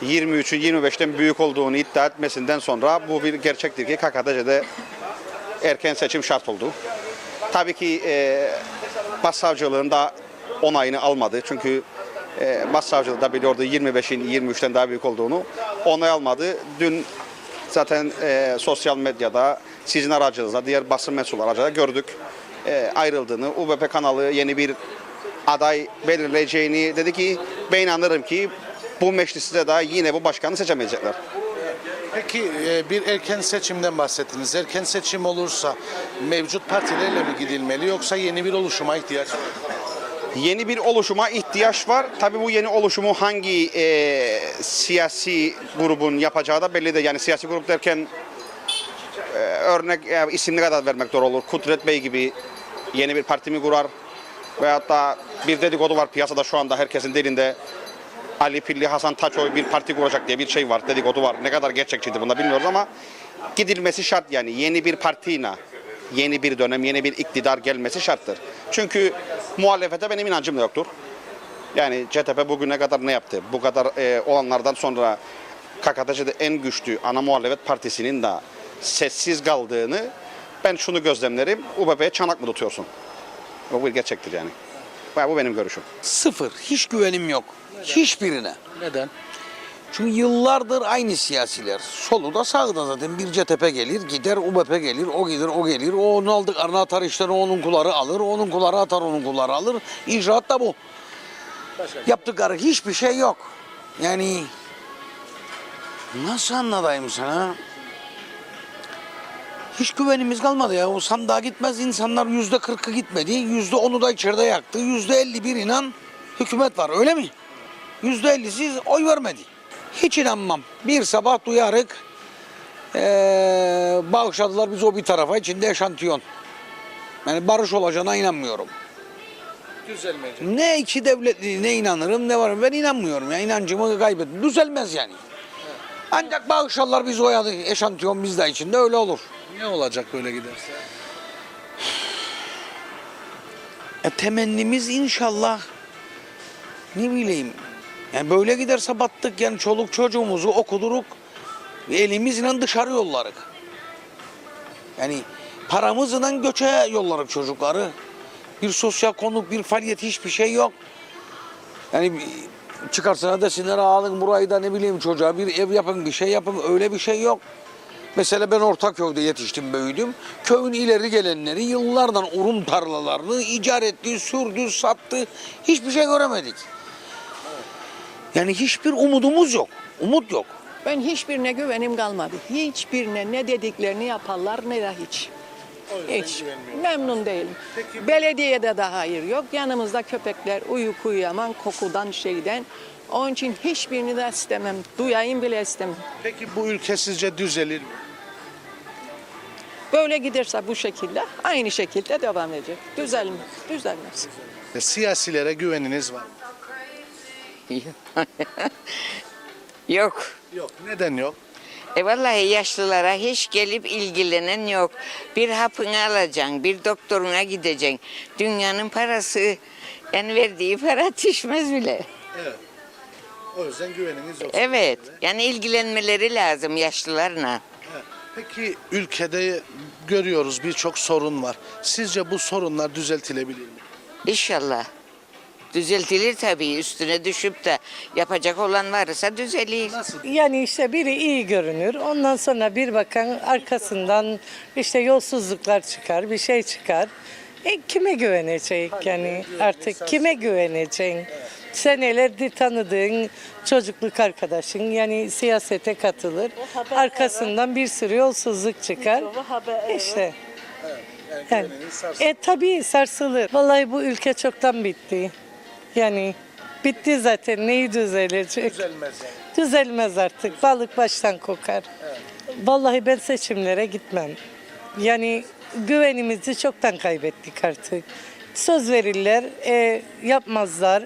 23'ün 25'ten büyük olduğunu iddia etmesinden sonra bu bir gerçektir ki KKTC'de erken seçim şart oldu. Tabii ki Başsavcılığın da onayını almadı. Çünkü Başsavcılığı da biliyordu 25'in 23'ten daha büyük olduğunu. Onay almadı. Dün zaten sosyal medyada, sizin aracınızda, diğer basın mensubu aracılığıyla gördük ayrıldığını. UBP kanalı yeni bir aday belirleyeceğini dedi ki Ben inanırım ki bu mecliste de yine bu başkanı seçemeyecekler. Peki bir erken seçimden bahsettiniz. Erken seçim olursa mevcut partilerle mi gidilmeli yoksa yeni bir oluşuma ihtiyaç var? Yeni bir oluşuma ihtiyaç var. Tabii bu yeni oluşumu hangi siyasi grubun yapacağı da belli değil. Yani siyasi grup derken örnek isimli kadar vermek doğru olur. Kudret Bey gibi yeni bir parti mi kurar? Veyahut da bir dedikodu var piyasada şu anda herkesin dilinde. Ali Pilli, Hasan Taçoy bir parti kuracak diye bir şey var, dedikodu var. Ne kadar gerçekçiydi bunu da bilmiyoruz ama gidilmesi şart yani. Yeni bir partiyle, yeni bir dönem, yeni bir iktidar gelmesi şarttır. Çünkü muhalefete benim inancım da yoktur. Yani CTP bugüne kadar ne yaptı? Bu kadar olanlardan sonra KKTC'de en güçlü ana muhalefet partisinin de sessiz kaldığını ben şunu gözlemlerim. UBP'ye çanak mı tutuyorsun? Bu bir gerçektir yani. Bu benim görüşüm. Sıfır. Hiç güvenim yok. Hiçbirine. Neden? Çünkü yıllardır aynı siyasiler. Solu da sağı da zaten bir CTP gelir, gider UBP gelir, o gelir, o gelir. O onu aldıklarını atar işte onun kulları alır, onun kulları atar, onun kulları alır. İcraat da bu. Yaptıkları hiçbir şey yok. Yani nasıl anlatayım sana? Hiç güvenimiz kalmadı ya. O sandığa gitmez insanlar %40'ı gitmedi. %10'u da içeride yaktı. %51 inan hükümet var öyle mi? %50'siz oy vermedi. Hiç inanmam. Bir sabah duyarık bağışladılar biz o bir tarafa içinde eşantiyon. Yani barış olacağına inanmıyorum. Düzelmeyecek. Ne iki devletliğine inanırım ne var ben inanmıyorum ya inancımı kaybettim. Düzelmez yani. Ancak bağışlarlar biz oyadı eşantiyon bizde içinde öyle olur. Ne olacak böyle giderse? Temennimiz inşallah ne bileyim yani böyle giderse battık yani çoluk çocuğumuzu okuduruk elimizle dışarı yollarık. Yani paramızla göçe yollarık çocukları. Bir sosyal konut, bir faaliyet hiçbir şey yok. Yani çıkarsana desinler alın burayı da ne bileyim çocuğa bir ev yapın bir şey yapın öyle bir şey yok. Mesela ben Ortaköy'de yetiştim büyüdüm. Köyün ileri gelenleri yıllardan urum tarlalarını icat etti, sürdü, sattı. Hiçbir şey göremedik. Yani hiçbir umudumuz yok. Umut yok. Ben hiçbirine güvenim kalmadı. Hiçbirine ne dediklerini yaparlar ne de hiç. Hiç. Memnun değilim. Belediyede de hayır yok. Yanımızda köpekler uyku uyuyaman kokudan şeyden. Onun için hiçbirini de istemem. Duyayım bile istemem. Peki bu ülke sizce düzelir mi? Böyle giderse bu şekilde aynı şekilde devam edecek. Düzelmez. Düzelmez. Siyasilere güveniniz var mı? Yok. Yok. Neden yok? Vallahi yaşlılara hiç gelip ilgilenen yok. Bir hapını alacaksın, bir doktoruna gideceksin. Dünyanın parası, yani verdiği para yetişmez bile. Evet. O yüzden güveniniz yok. Evet, yani ilgilenmeleri lazım yaşlılarla. Evet. Peki ülkede görüyoruz birçok sorun var. Sizce bu sorunlar düzeltilebilir mi? İnşallah. Düzeltilir tabii, üstüne düşüp de yapacak olan varsa düzelir. Yani işte biri iyi görünür. Ondan sonra bir bakan arkasından işte yolsuzluklar çıkar, bir şey çıkar. Kime güvenecek yani artık kime güveneceksin? Senelerdir tanıdığın çocukluk arkadaşın yani siyasete katılır. Arkasından bir sürü yolsuzluk çıkar. İşte. Yani, tabii sarsılır. Vallahi bu ülke çoktan bitti. Yani bitti zaten neyi düzelecek? Düzelmez yani. Düzelmez artık. Balık baştan kokar. Vallahi ben seçimlere gitmem. Yani güvenimizi çoktan kaybettik artık. Söz verirler, yapmazlar.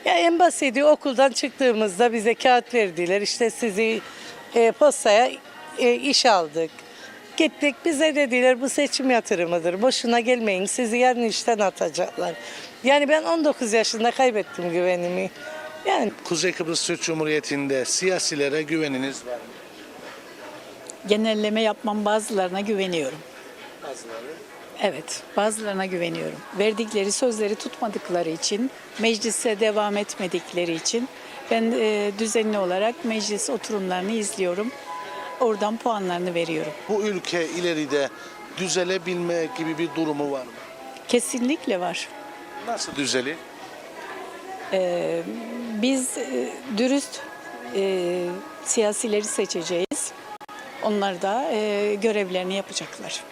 Ya en basiti okuldan çıktığımızda bize kağıt verdiler. İşte sizi postaya iş aldık. Gittik bize dediler bu seçim yatırımıdır. Boşuna gelmeyin sizi yarın işten atacaklar. Yani ben 19 yaşında kaybettim güvenimi. Yani Kuzey Kıbrıs Türk Cumhuriyeti'nde siyasilere güveniniz var mı? Genelleme yapmam bazılarına güveniyorum. Bazıları. Evet, bazılarına güveniyorum. Verdikleri sözleri tutmadıkları için, meclise devam etmedikleri için ben düzenli olarak meclis oturumlarını izliyorum. Oradan puanlarını veriyorum. Bu ülke ileride düzelebilme gibi bir durumu var mı? Kesinlikle var. Nasıl düzelir? Biz dürüst siyasileri seçeceğiz. Onlar da görevlerini yapacaklar.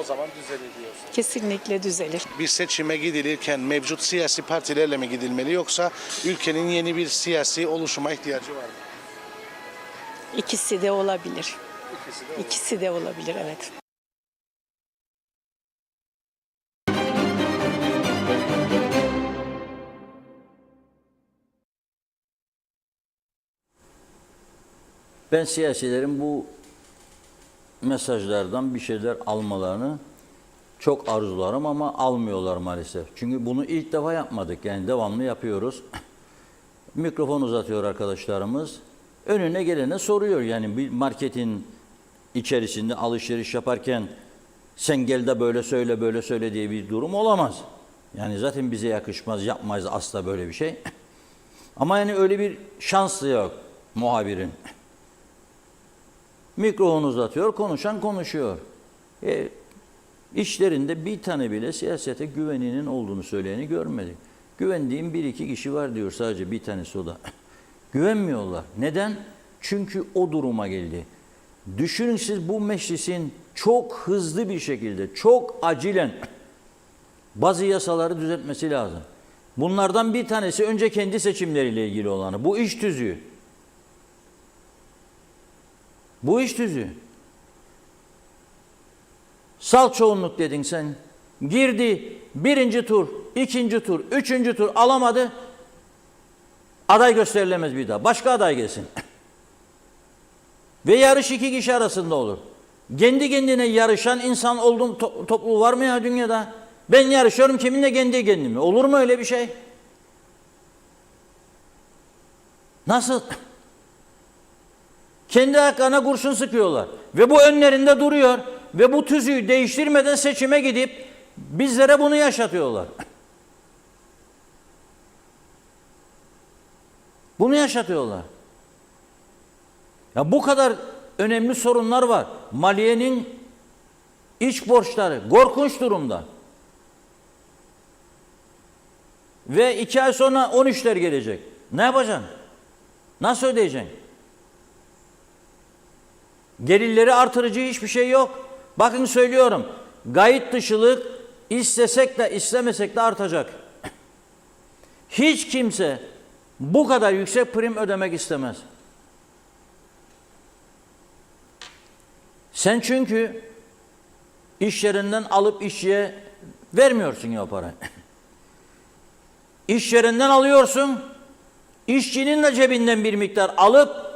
O zaman düzelir diyorsun. Kesinlikle düzelir. Bir seçime gidilirken mevcut siyasi partilerle mi gidilmeli yoksa ülkenin yeni bir siyasi oluşuma ihtiyacı var mı? İkisi de olabilir. İkisi de olur. İkisi de olabilir, evet. Ben siyasilerin bu mesajlardan bir şeyler almalarını çok arzularım ama almıyorlar maalesef. Çünkü bunu ilk defa yapmadık. Yani devamlı yapıyoruz. Mikrofon uzatıyor arkadaşlarımız. Önüne gelene soruyor. Yani bir marketin içerisinde alışveriş yaparken sen gel de böyle söyle böyle söyle diye bir durum olamaz. Yani zaten bize yakışmaz, yapmayız asla böyle bir şey. Ama yani öyle bir şans da yok muhabirin. Mikrofon uzatıyor, konuşan konuşuyor. İşlerinde bir tane bile siyasete güveninin olduğunu söyleyeni görmedik. Güvendiğim bir iki kişi var diyor, sadece bir tanesi o da. Güvenmiyorlar. Neden? Çünkü o duruma geldi. Düşünün siz, bu meclisin çok hızlı bir şekilde, çok acilen bazı yasaları düzeltmesi lazım. Bunlardan bir tanesi önce kendi seçimleriyle ilgili olanı. Bu iş tüzüğü. Bu iş tüzüğü. Sal çoğunluk dedin sen. Girdi, birinci tur, ikinci tur, üçüncü tur alamadı. Aday gösterilemez bir daha. Başka aday gelsin. Ve yarış iki kişi arasında olur. Kendi kendine yarışan insan olduğum topluluğu var mı ya dünyada? Ben yarışıyorum kiminle? Kendi kendime. Olur mu öyle bir şey? Nasıl? Kendi ayaklarına kurşun sıkıyorlar. Ve bu önlerinde duruyor. Ve bu tüzüğü değiştirmeden seçime gidip bizlere bunu yaşatıyorlar. Bunu yaşatıyorlar. Ya bu kadar önemli sorunlar var. Maliyenin iç borçları korkunç durumda. Ve 2 ay sonra 13'ler gelecek. Ne yapacaksın? Nasıl ödeyeceksin? Gelirleri artırıcı hiçbir şey yok. Bakın söylüyorum. Kayıt dışılık istesek de istemesek de artacak. Hiç kimse bu kadar yüksek prim ödemek istemez. Sen çünkü iş yerinden alıp işçiye vermiyorsun ya o parayı. İş yerinden alıyorsun, işçinin de cebinden bir miktar alıp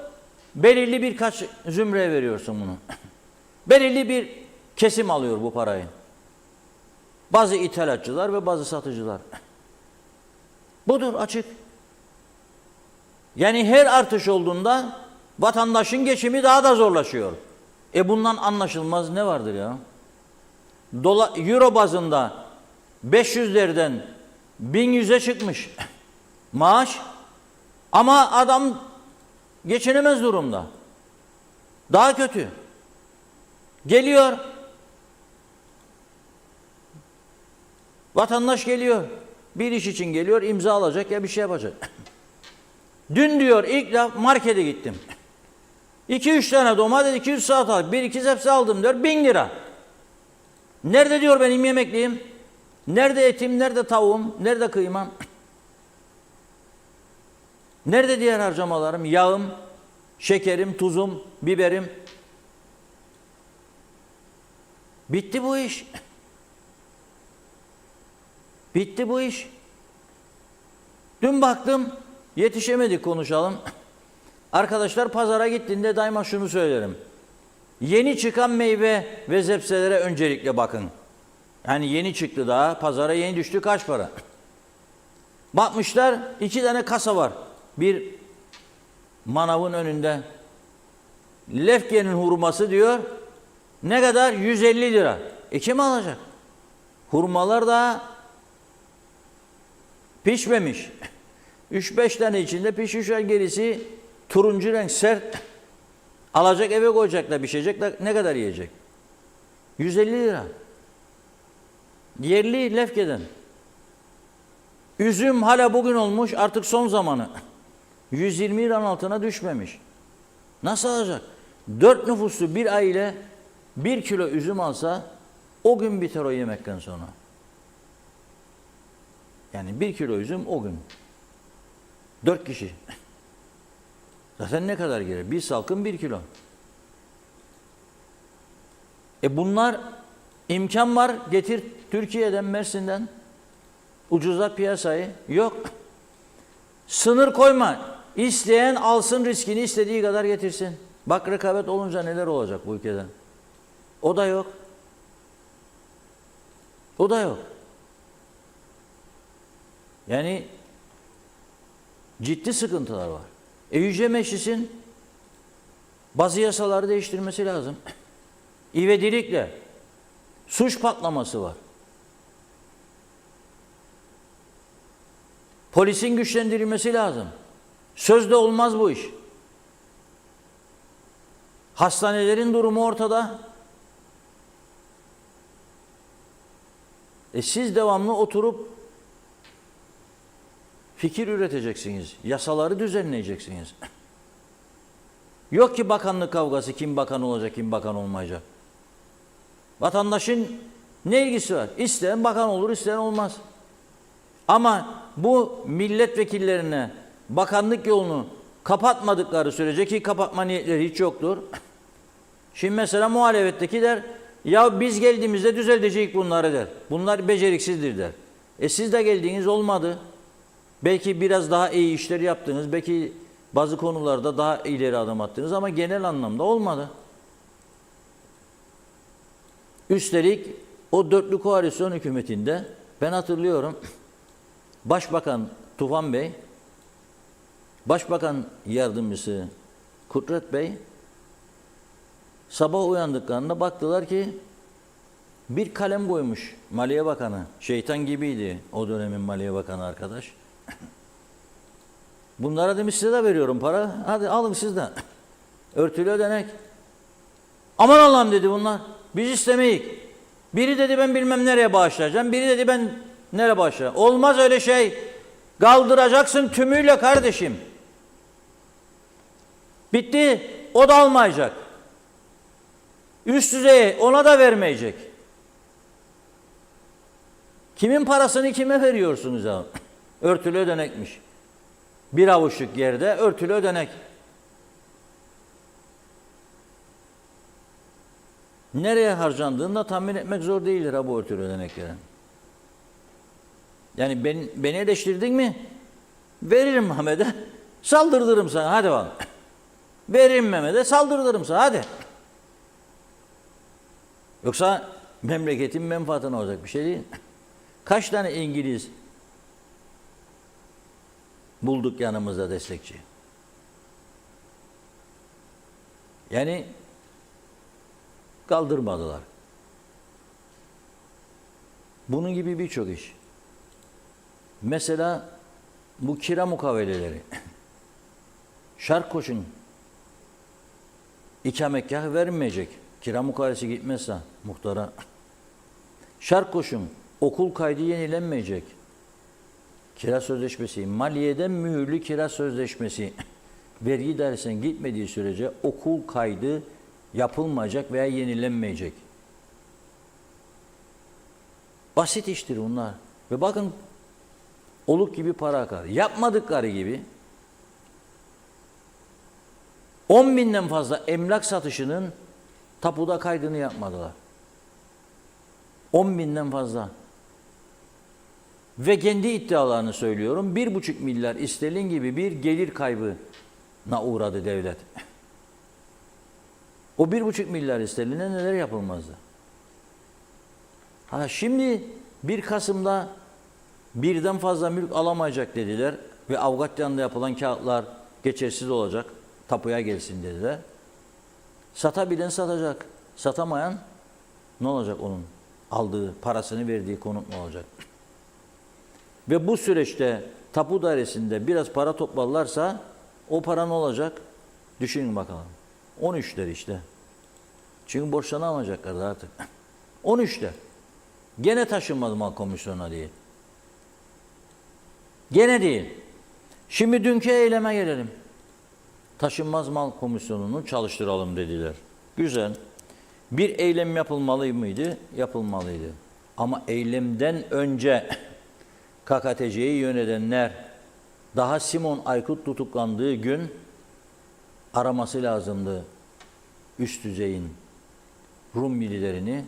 belirli birkaç zümreye veriyorsun bunu. Belirli bir kesim alıyor bu parayı. Bazı ithalatçılar ve bazı satıcılar. Budur, açık. Yani her artış olduğunda vatandaşın geçimi daha da zorlaşıyor. Bundan anlaşılmaz ne vardır ya? Euro bazında 500'lerden 1100'e çıkmış maaş, ama adam geçinemez durumda. Daha kötü. Geliyor. Vatandaş geliyor. Bir iş için geliyor, imza alacak ya bir şey yapacak. Dün diyor ilk markete gittim. 2-3 tane domates, 200 salatalık, 1-2 zepse aldım diyor, 1000 lira. Nerede diyor benim yemekliğim? Nerede etim, nerede tavuğum, nerede kıymam? Nerede diğer harcamalarım? Yağım, şekerim, tuzum, biberim. Bitti bu iş. Bitti bu iş. Dün baktım, yetişemedik konuşalım. Arkadaşlar pazara gittiğinde daima şunu söylerim. Yeni çıkan meyve ve zepselere öncelikle bakın. Yani yeni çıktı daha, pazara yeni düştü, kaç para? Bakmışlar, 2 tane kasa var. Bir manavın önünde. Lefke'nin hurması diyor, ne kadar? 150 lira. Kim alacak? Hurmalar da pişmemiş. 3-5 tane içinde pişmiş, gerisi turuncu renk, sert. Alacak, eve koyacaklar, pişecekler, ne kadar yiyecek? 150 lira. Yerli Lefke'den. Üzüm hala bugün olmuş, artık son zamanı. 120 liranın altına düşmemiş. Nasıl alacak? 4 nüfuslu bir aile 1 kilo üzüm alsa o gün biter o yemekten sonra. Yani 1 kilo üzüm o gün. 4 kişi. Zaten ne kadar gelir? Bir salkım 1 kilo. Bunlar imkan var, getir Türkiye'den, Mersin'den. Ucuzlat piyasayı. Yok. Sınır koyma. İsteyen alsın riskini, istediği kadar getirsin. Bak rekabet olunca neler olacak bu ülkede. O da yok. O da yok. Yani ciddi sıkıntılar var. Yüce Meclis'in bazı yasaları değiştirmesi lazım. İvedilikle suç patlaması var. Polisin güçlendirilmesi lazım. Sözde olmaz bu iş. Hastanelerin durumu ortada. Siz devamlı oturup fikir üreteceksiniz. Yasaları düzenleyeceksiniz. Yok ki bakanlık kavgası, kim bakan olacak, kim bakan olmayacak. Vatandaşın ne ilgisi var? İsteyen bakan olur, isteyen olmaz. Ama bu milletvekillerine bakanlık yolunu kapatmadıkları sürece, ki kapatma niyetleri hiç yoktur. Şimdi mesela muhalefetteki der, ya biz geldiğimizde düzeltecek bunları der. Bunlar beceriksizdir der. Siz de geldiğiniz olmadı. Belki biraz daha iyi işler yaptınız, belki bazı konularda daha ileri adım attınız ama genel anlamda olmadı. Üstelik o dörtlü koalisyon hükümetinde ben hatırlıyorum, Başbakan Tufan Bey, Başbakan Yardımcısı Kudret Bey sabah uyandıklarında baktılar ki bir kalem koymuş Maliye Bakanı. Şeytan gibiydi o dönemin Maliye Bakanı arkadaş. Bunlara demiş size de veriyorum para. Hadi alın siz de. Örtülü ödenek. Aman Allah'ım dedi bunlar. Biz istemeyik. Biri dedi ben bilmem nereye bağışlayacağım. Biri dedi ben nereye bağışlayacağım. Olmaz öyle şey. Kaldıracaksın tümüyle kardeşim. Bitti. O da almayacak. Üst düzeye ona da vermeyecek. Kimin parasını kime veriyorsunuz abi? Örtülü ödenekmiş. Bir avuçluk yerde örtülü ödenek. Nereye harcandığını da tahmin etmek zor değildir ha bu örtülü ödeneklerin. Yani beni eleştirdin mi? Veririm Mehmet'e, saldırırım sana. Hadi bakalım. Veririm Mehmet'e, saldırırım sana. Hadi. Yoksa memleketin menfaatine olacak bir şey değil. Kaç tane İngiliz bulduk yanımızda destekçi. Yani kaldırmadılar. Bunun gibi birçok iş. Mesela bu kira mukaveleleri. Şark-Koç'un ikametgahı verilmeyecek. Kira mukavelesi gitmezse muhtara. Şark-Koç'un okul kaydı yenilenmeyecek. Kira sözleşmesi, maliyeden mühürlü kira sözleşmesi vergi dairesine gitmediği sürece okul kaydı yapılmayacak veya yenilenmeyecek. Basit iştir bunlar. Ve bakın oluk gibi para akar. Yapmadıkları gibi 10.000'den fazla emlak satışının tapuda kaydını yapmadılar. 10.000'den fazla. Ve kendi iddialarını söylüyorum. 1,5 milyar sterlin gibi bir gelir kaybına uğradı devlet. O 1,5 milyar sterline neler yapılmazdı? Şimdi 1 Kasım'da birden fazla mülk alamayacak dediler ve Avgatyan'da yapılan kağıtlar geçersiz olacak, tapuya gelsin dediler. Satabilen satacak, satamayan ne olacak onun? Aldığı, parasını verdiği konut ne olacak? Ve bu süreçte tapu dairesinde biraz para toplarlarsa o para ne olacak? Düşünün bakalım. 13'ler işte. Çünkü borçlanamayacaklardı artık. 13'ler. Gene taşınmadı mal komisyonuna diye. Gene değil. Şimdi dünkü eyleme gelelim. Taşınmaz mal komisyonunu çalıştıralım dediler. Güzel. Bir eylem yapılmalı mıydı? Yapılmalıydı. Ama eylemden önce KKTC'yi yönetenler daha Simon Aykut tutuklandığı gün araması lazımdı üst düzeyin Rum liderini.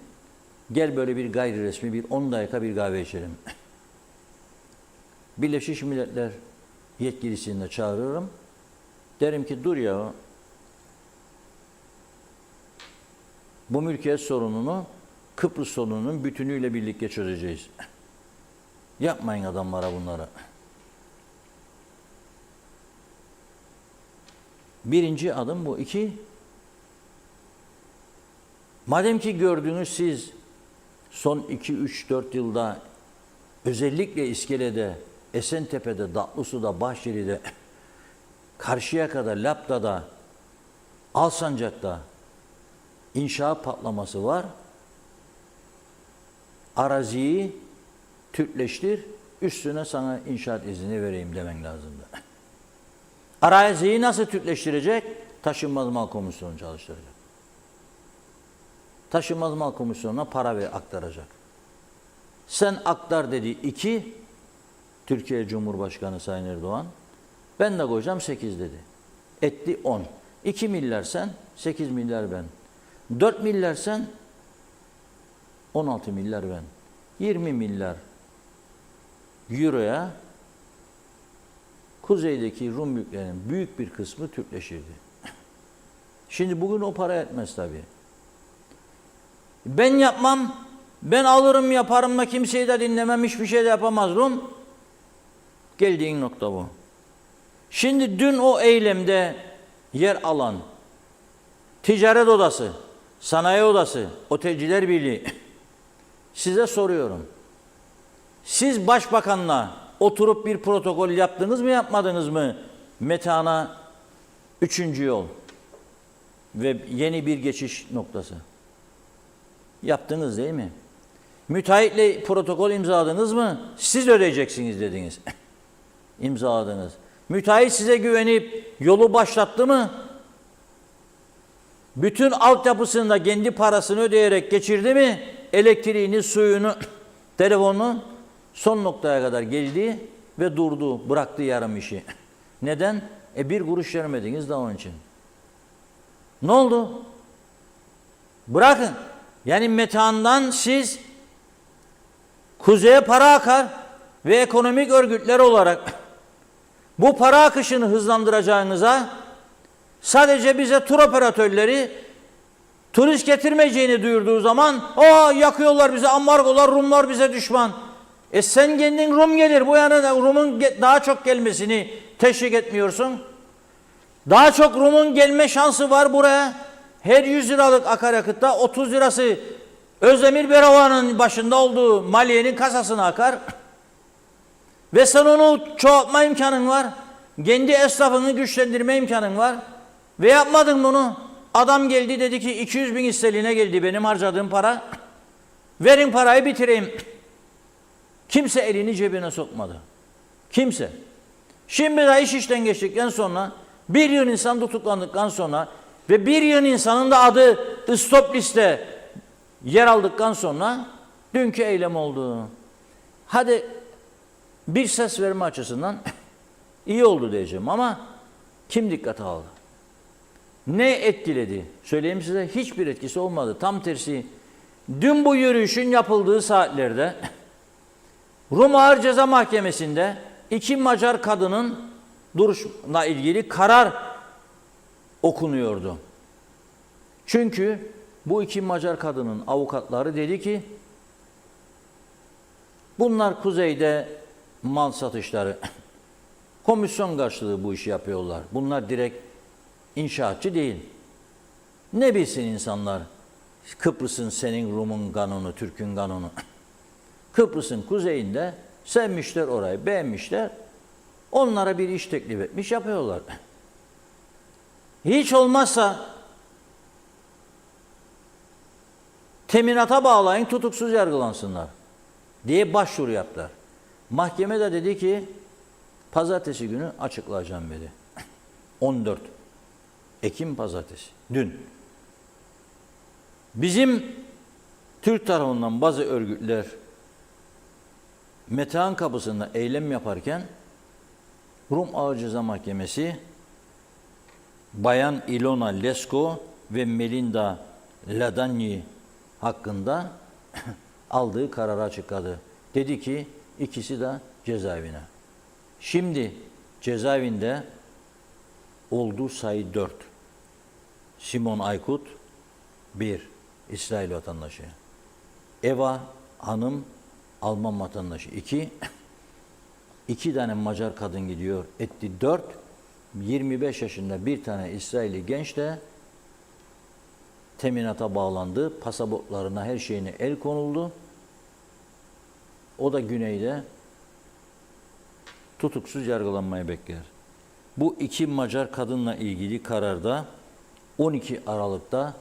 Gel böyle bir gayri resmi bir 10 dakika bir kahve içelim. Birleşmiş Milletler yetkilisini de çağırıyorum. Derim ki dur ya, bu mülkiyet sorununu Kıbrıs sorununun bütünüyle birlikte çözeceğiz. Yapmayın adamlara bunları. Birinci adım bu. 2, madem ki gördüğünüz siz son 2, 3, 4 yılda özellikle İskele'de, Esentepe'de, Datlısu'da, Bahçeli'de, Karşıyaka'da, Lapta'da, Alsancak'ta inşaat patlaması var. Araziyi Türkleştir, üstüne sana inşaat izni vereyim demen lazımdı. Araziyi nasıl Türkleştirecek? Taşınmaz mal komisyonu çalıştıracak. Taşınmaz mal komisyonuna para aktaracak. Sen aktar dedi 2, Türkiye Cumhurbaşkanı Sayın Erdoğan. Ben de koyacağım 8 dedi. Etti 10. 2 milyar sen, 8 milyar ben. 4 milyar sen, 16 milyar ben. 20 milyar euroya kuzeydeki Rum mülklerinin büyük bir kısmı Türkleşirdi. Şimdi bugün o para etmez tabii. Ben yapmam, ben alırım yaparım da kimseyi de dinlemem, hiçbir şey de yapamaz Rum. Geldiğin nokta bu. Şimdi dün o eylemde yer alan ticaret odası, sanayi odası, otelciler birliği size soruyorum. Siz başbakanla oturup bir protokol yaptınız mı yapmadınız mı? Metana 3. yol ve yeni bir geçiş noktası. Yaptınız değil mi? Müteahhitle protokol imzaladınız mı? Siz ödeyeceksiniz dediniz. İmzaladınız. Müteahhit size güvenip yolu başlattı mı? Bütün altyapısını da kendi parasını ödeyerek geçirdi mi? Elektriğini, suyunu, telefonunu son noktaya kadar geldi ve durdu, bıraktı yarım işi. Neden? Bir kuruş vermediniz de onun için. Ne oldu? Bırakın. Yani metandan siz kuzeye para akar ve ekonomik örgütler olarak bu para akışını hızlandıracağınıza sadece bize tur operatörleri turist getirmeyeceğini duyurduğu zaman yakıyorlar bize, ambargolar, Rumlar bize düşman. Sen kendin Rum gelir, bu yana da Rum'un daha çok gelmesini teşvik etmiyorsun. Daha çok Rum'un gelme şansı var buraya. Her 100 liralık akaryakıtta 30 lirası Özdemir Beroğan'ın başında olduğu maliyenin kasasına akar. Ve sen onu çoğaltma imkanın var. Kendi esnafını güçlendirme imkanın var. Ve yapmadın bunu. Adam geldi dedi ki 200 bin isteliğine geldi benim harcadığım para. Verin parayı bitireyim. Kimse elini cebine sokmadı. Kimse. Şimdi de iş işten geçtikten sonra bir yıl insan tutuklandıktan sonra ve bir yıl insanın da adı stop liste yer aldıktan sonra dünkü eylem oldu. Hadi bir ses verme açısından iyi oldu diyeceğim ama kim dikkate aldı? Ne etkiledi? Söyleyeyim size, hiçbir etkisi olmadı. Tam tersi, dün bu yürüyüşün yapıldığı saatlerde Rum Ağır Ceza Mahkemesi'nde 2 Macar kadının duruşla ilgili karar okunuyordu. Çünkü bu 2 Macar kadının avukatları dedi ki bunlar kuzeyde mal satışları, komisyon karşılığı bu işi yapıyorlar. Bunlar direkt inşaatçı değil. Ne bilsin insanlar Kıbrıs'ın senin Rum'un kanunu, Türk'ün kanunu. Kıbrıs'ın kuzeyinde sevmişler orayı, beğenmişler. Onlara bir iş teklif etmiş, yapıyorlar. Hiç olmazsa teminata bağlayın, tutuksuz yargılansınlar diye başvuru yaptılar. Mahkeme de dedi ki Pazartesi günü açıklayacağım dedi. 14 Ekim pazartesi. Dün. Bizim Türk tarafından bazı örgütler Metehan kapısında eylem yaparken Rum Ağır Ceza Mahkemesi Bayan Ilona Lesko ve Melinda Ladany hakkında aldığı kararı açıkladı. Dedi ki ikisi de cezaevine. Şimdi cezaevinde olduğu sayı 4. Simon Aykut 1. İsrail vatandaşı. Eva Hanım Alman vatandaşı 2. 2 tane Macar kadın gidiyor. Etti 4. 25 yaşında bir tane İsrailli genç de teminata bağlandı. Pasaportlarına her şeyine el konuldu. O da güneyde tutuksuz yargılanmayı bekler. Bu 2 Macar kadınla ilgili kararda 12 Aralık'ta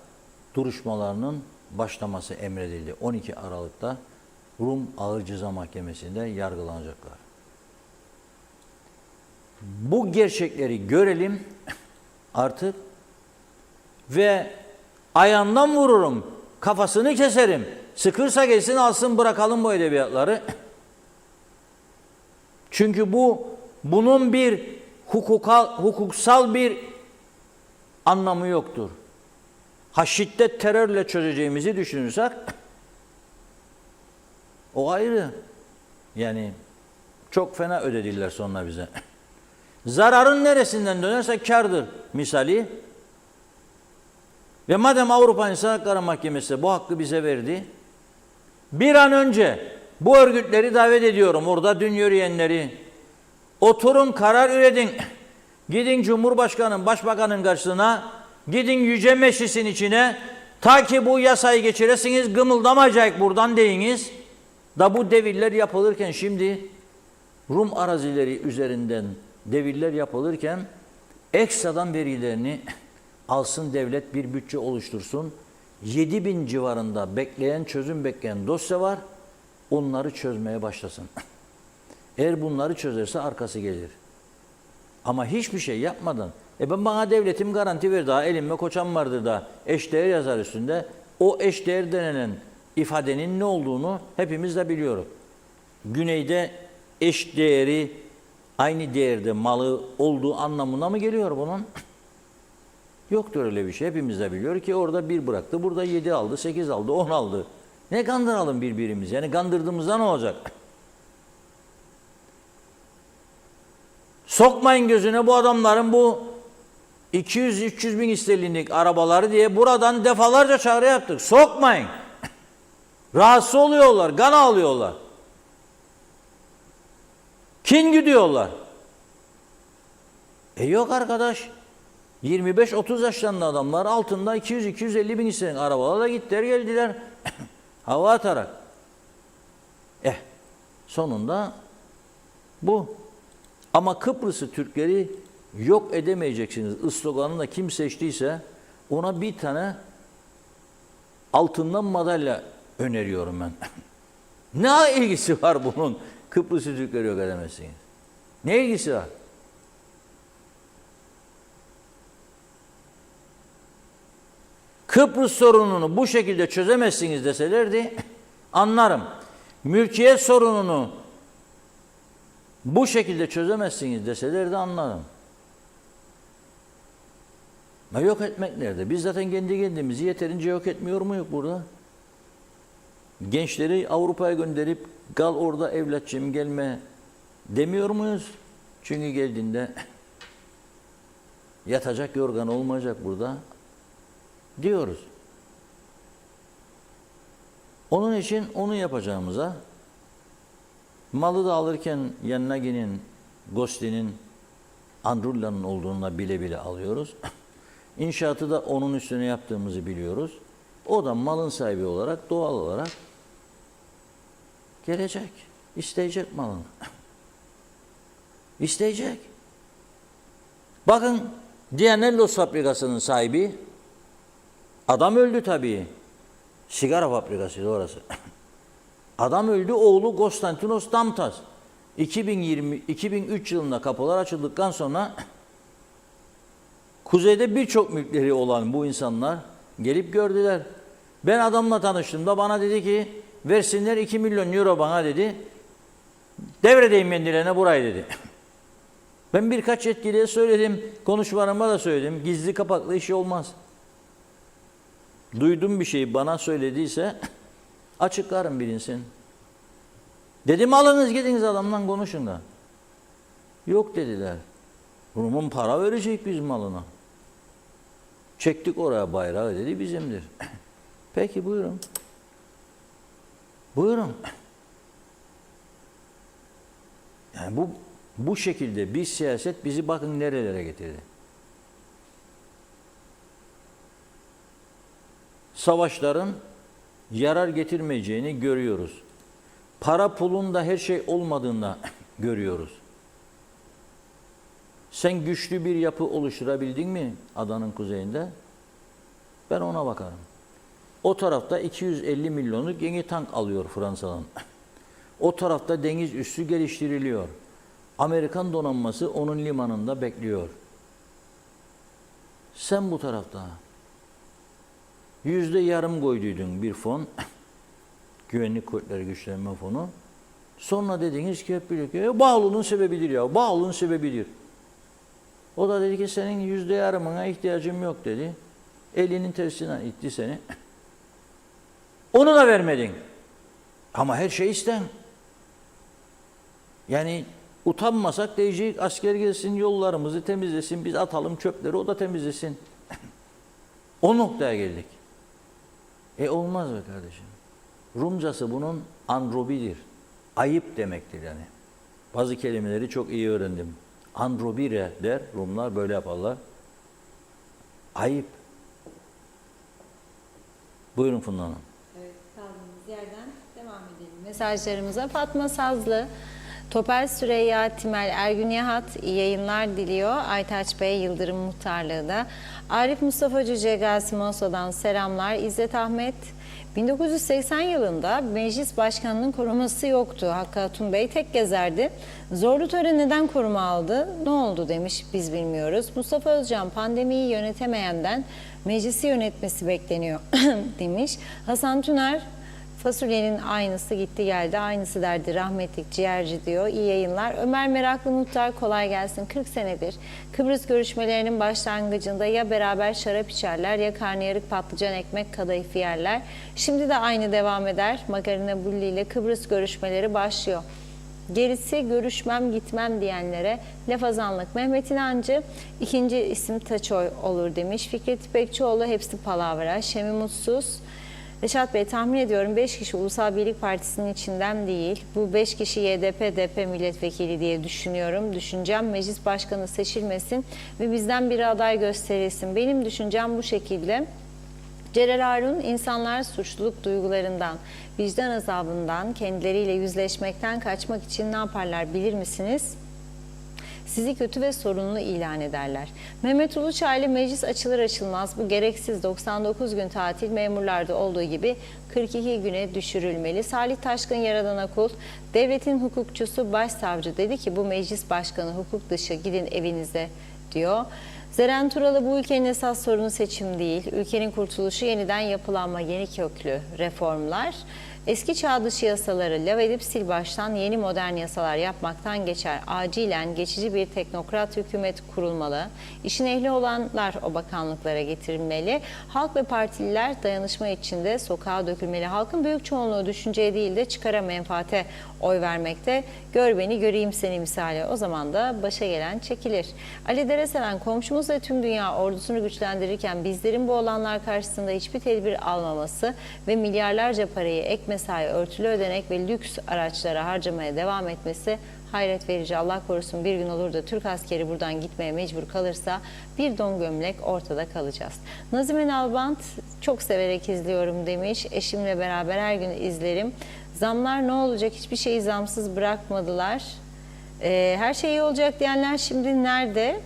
duruşmalarının başlaması emredildi. 12 Aralık'ta Rum Ağır Ceza Mahkemesi'nde yargılanacaklar. Bu gerçekleri görelim artık ve ayağından vururum, kafasını keserim. Sıkırsa gelsin alsın bırakalım bu edebiyatları. Çünkü bunun bir hukuksal bir anlamı yoktur. Ha şiddet terörle çözeceğimizi düşünürsek o ayrı. Yani çok fena ödediler sonra bize. Zararın neresinden dönerse kârdır misali. Ve madem Avrupa İnsan Hakları Mahkemesi bu hakkı bize verdi, bir an önce bu örgütleri davet ediyorum, orada dün yürüyenleri, oturun karar üretin, gidin Cumhurbaşkanı'nın, Başbakan'ın karşısına, gidin Yüce Meclis'in içine, ta ki bu yasayı geçiresiniz, gımıldamayacak buradan deyiniz. Da bu devirler yapılırken şimdi Rum arazileri üzerinden devirler yapılırken ekstradan verilerini alsın devlet bir bütçe oluştursun. 7.000 civarında çözüm bekleyen dosya var. Onları çözmeye başlasın. Eğer bunları çözerse arkası gelir. Ama hiçbir şey yapmadan bana devletim garanti ver daha elimde koçam vardır da eşdeğer yazar üstünde. O eşdeğer denilen ifadenin ne olduğunu hepimiz de biliyoruz. Güneyde eşdeğeri aynı değerde malı olduğu anlamına mı geliyor bunun? Yoktur öyle bir şey. Hepimiz de biliyor ki orada 1 bıraktı, burada 7 aldı, 8 aldı, 10 aldı. Ne kandıralım birbirimizi? Yani kandırdığımızda ne olacak? Sokmayın gözüne bu adamların bu 200-300 bin sterlinlik arabaları diye buradan defalarca çağrı yaptık. Sokmayın. Rahatsız oluyorlar, kan ağlıyorlar. Kin gidiyorlar. Yok arkadaş. 25-30 yaşlarında adamlar altında 200-250 bin isteyen arabalarla gittiler geldiler. Hava atarak. Sonunda bu. Ama Kıbrıs'ı Türkleri yok edemeyeceksiniz. Sloganını da kim seçtiyse ona bir tane altından madalya öneriyorum ben. Ne ilgisi var bunun? Kıbrıs'ı Türkleri yok edemezsiniz. Ne ilgisi var? Kıbrıs sorununu bu şekilde çözemezsiniz deselerdi anlarım. Mülkiyet sorununu bu şekilde çözemezsiniz deselerdi anlarım. Ama yok etmek nerede? Biz zaten kendi kendimizi yeterince yok etmiyor muyuz burada? Gençleri Avrupa'ya gönderip kal orada evlatçım gelme demiyor muyuz? Çünkü geldiğinde yatacak yorgan olmayacak burada diyoruz. Onun için onu yapacağımıza malı da alırken yanına ginin Goslin'in Andrulla'nın olduğunu bile bile alıyoruz. İnşaatı da onun üstüne yaptığımızı biliyoruz. O da malın sahibi olarak doğal olarak gelecek. İsteyecek malını. İsteyecek. Bakın Dianellos fabrikasının sahibi adam öldü tabii. Sigara fabrikasıydı orası. Adam öldü, oğlu Konstantinos Damtas. 2003 yılında kapılar açıldıktan sonra kuzeyde birçok mülkleri olan bu insanlar gelip gördüler. Ben adamla tanıştığımda bana dedi ki versinler 2 milyon euro bana dedi. Devredeyim kendilerine burayı dedi. Ben birkaç yetkiliye söyledim. Konuşmalarıma da söyledim. Gizli kapaklı işi olmaz. Duydum bir şeyi bana söylediyse açıklarım bilinsin. Dedim alınız gidiniz adamla konuşun da. Yok dediler. Rum'un para verecek biz malına. Çektik oraya bayrağı dedi bizimdir. Peki buyurun. Buyurun. Yani bu şekilde bir siyaset bizi bakın nerelere getirdi. Savaşların yarar getirmeyeceğini görüyoruz. Para pulunda her şey olmadığını görüyoruz. Sen güçlü bir yapı oluşturabildin mi adanın kuzeyinde? Ben ona bakarım. O tarafta 250 milyonluk yeni tank alıyor Fransa'dan. O tarafta deniz üssü geliştiriliyor. Amerikan donanması onun limanında bekliyor. Sen bu tarafta %yarım koyduydun bir fon, Güvenlik Kuvvetleri Güçlenme Fonu. Sonra dediniz ki hep birlikte bağlılığın sebebidir ya, bağlılığın sebebidir. O da dedi ki senin %yarımına ihtiyacım yok dedi. Elinin tersinden itti seni. Onu da vermedin. Ama her şey isten. Yani utanmasak diyecek asker gelsin yollarımızı temizlesin, biz atalım çöpleri o da temizlesin. O noktaya geldik. Olmaz be kardeşim. Rumcası bunun androbidir. Ayıp demektir yani. Bazı kelimeleri çok iyi öğrendim. Androbire der, Rumlar böyle yaparlar. Ayıp. Buyurun Funda Hanım. Evet, kaldığımız yerden devam edelim. Mesajlarımıza Fatma Sazlı, Topel Süreyya, Timel Ergün Yahat iyi yayınlar diliyor. Aytaç Bey Yıldırım Muhtarlığı da. Arif Mustafa Cüce Gazi Mosa'dan selamlar. İzzet Ahmet 1980 yılında meclis başkanının koruması yoktu. Hakkı Hatun Bey tek gezerdi. Zorlu töre neden koruma aldı? Ne oldu demiş, biz bilmiyoruz. Mustafa Özcan pandemiyi yönetemeyenden meclisi yönetmesi bekleniyor demiş. Hasan Tüner fasulyenin aynısı gitti geldi, aynısı derdi rahmetlik ciğerci diyor. İyi yayınlar. Ömer Meraklı Muhtar kolay gelsin. 40 senedir Kıbrıs görüşmelerinin başlangıcında ya beraber şarap içerler ya karnıyarık patlıcan ekmek kadayıf yerler. Şimdi de aynı devam eder. Makarina Bulli ile Kıbrıs görüşmeleri başlıyor. Gerisi görüşmem gitmem diyenlere laf azanlık. Mehmet İnancı ikinci isim Taçoy olur demiş. Fikret İpekçioğlu hepsi palavra. Şemi Mutsuz. Reşat Bey tahmin ediyorum 5 kişi Ulusal Birlik Partisi'nin içinden değil. Bu 5 kişi YDP-DP milletvekili diye düşünüyorum. Düşüncem meclis başkanı seçilmesin ve bizden biri aday gösterilsin. Benim düşüncem bu şekilde. Celal Harun, insanlar suçluluk duygularından, vicdan azabından, kendileriyle yüzleşmekten kaçmak için ne yaparlar bilir misiniz? Sizi kötü ve sorunlu ilan ederler. Mehmet Uluçaylı meclis açılır açılmaz bu gereksiz 99 gün tatil memurlarda olduğu gibi 42 güne düşürülmeli. Salih Taşkın Yaradan Akul, devletin hukukçusu başsavcı dedi ki bu meclis başkanı hukuk dışı gidin evinize diyor. Zeren Turalı bu ülkenin esas sorunu seçim değil. Ülkenin kurtuluşu yeniden yapılanma, yeni köklü reformlar. Eski çağ dışı yasaları lağvedip sil baştan yeni modern yasalar yapmaktan geçer. Acilen geçici bir teknokrat hükümet kurulmalı. İşin ehli olanlar o bakanlıklara getirilmeli. Halk ve partililer dayanışma içinde sokağa dökülmeli. Halkın büyük çoğunluğu düşünceye değil de çıkara menfaate oy vermekte. Gör beni göreyim seni misali. O zaman da başa gelen çekilir. Ali Dereselen komşumuz ve tüm dünya ordusunu güçlendirirken bizlerin bu olanlar karşısında hiçbir tedbir almaması ve milyarlarca parayı ek mesai, örtülü ödenek ve lüks araçlara harcamaya devam etmesi hayret verici. Allah korusun bir gün olur da Türk askeri buradan gitmeye mecbur kalırsa bir don gömlek ortada kalacağız. Nazime Nalbant çok severek izliyorum demiş. Eşimle beraber her gün izlerim. Zamlar ne olacak? Hiçbir şeyi zamsız bırakmadılar. Her şey iyi olacak diyenler şimdi nerede?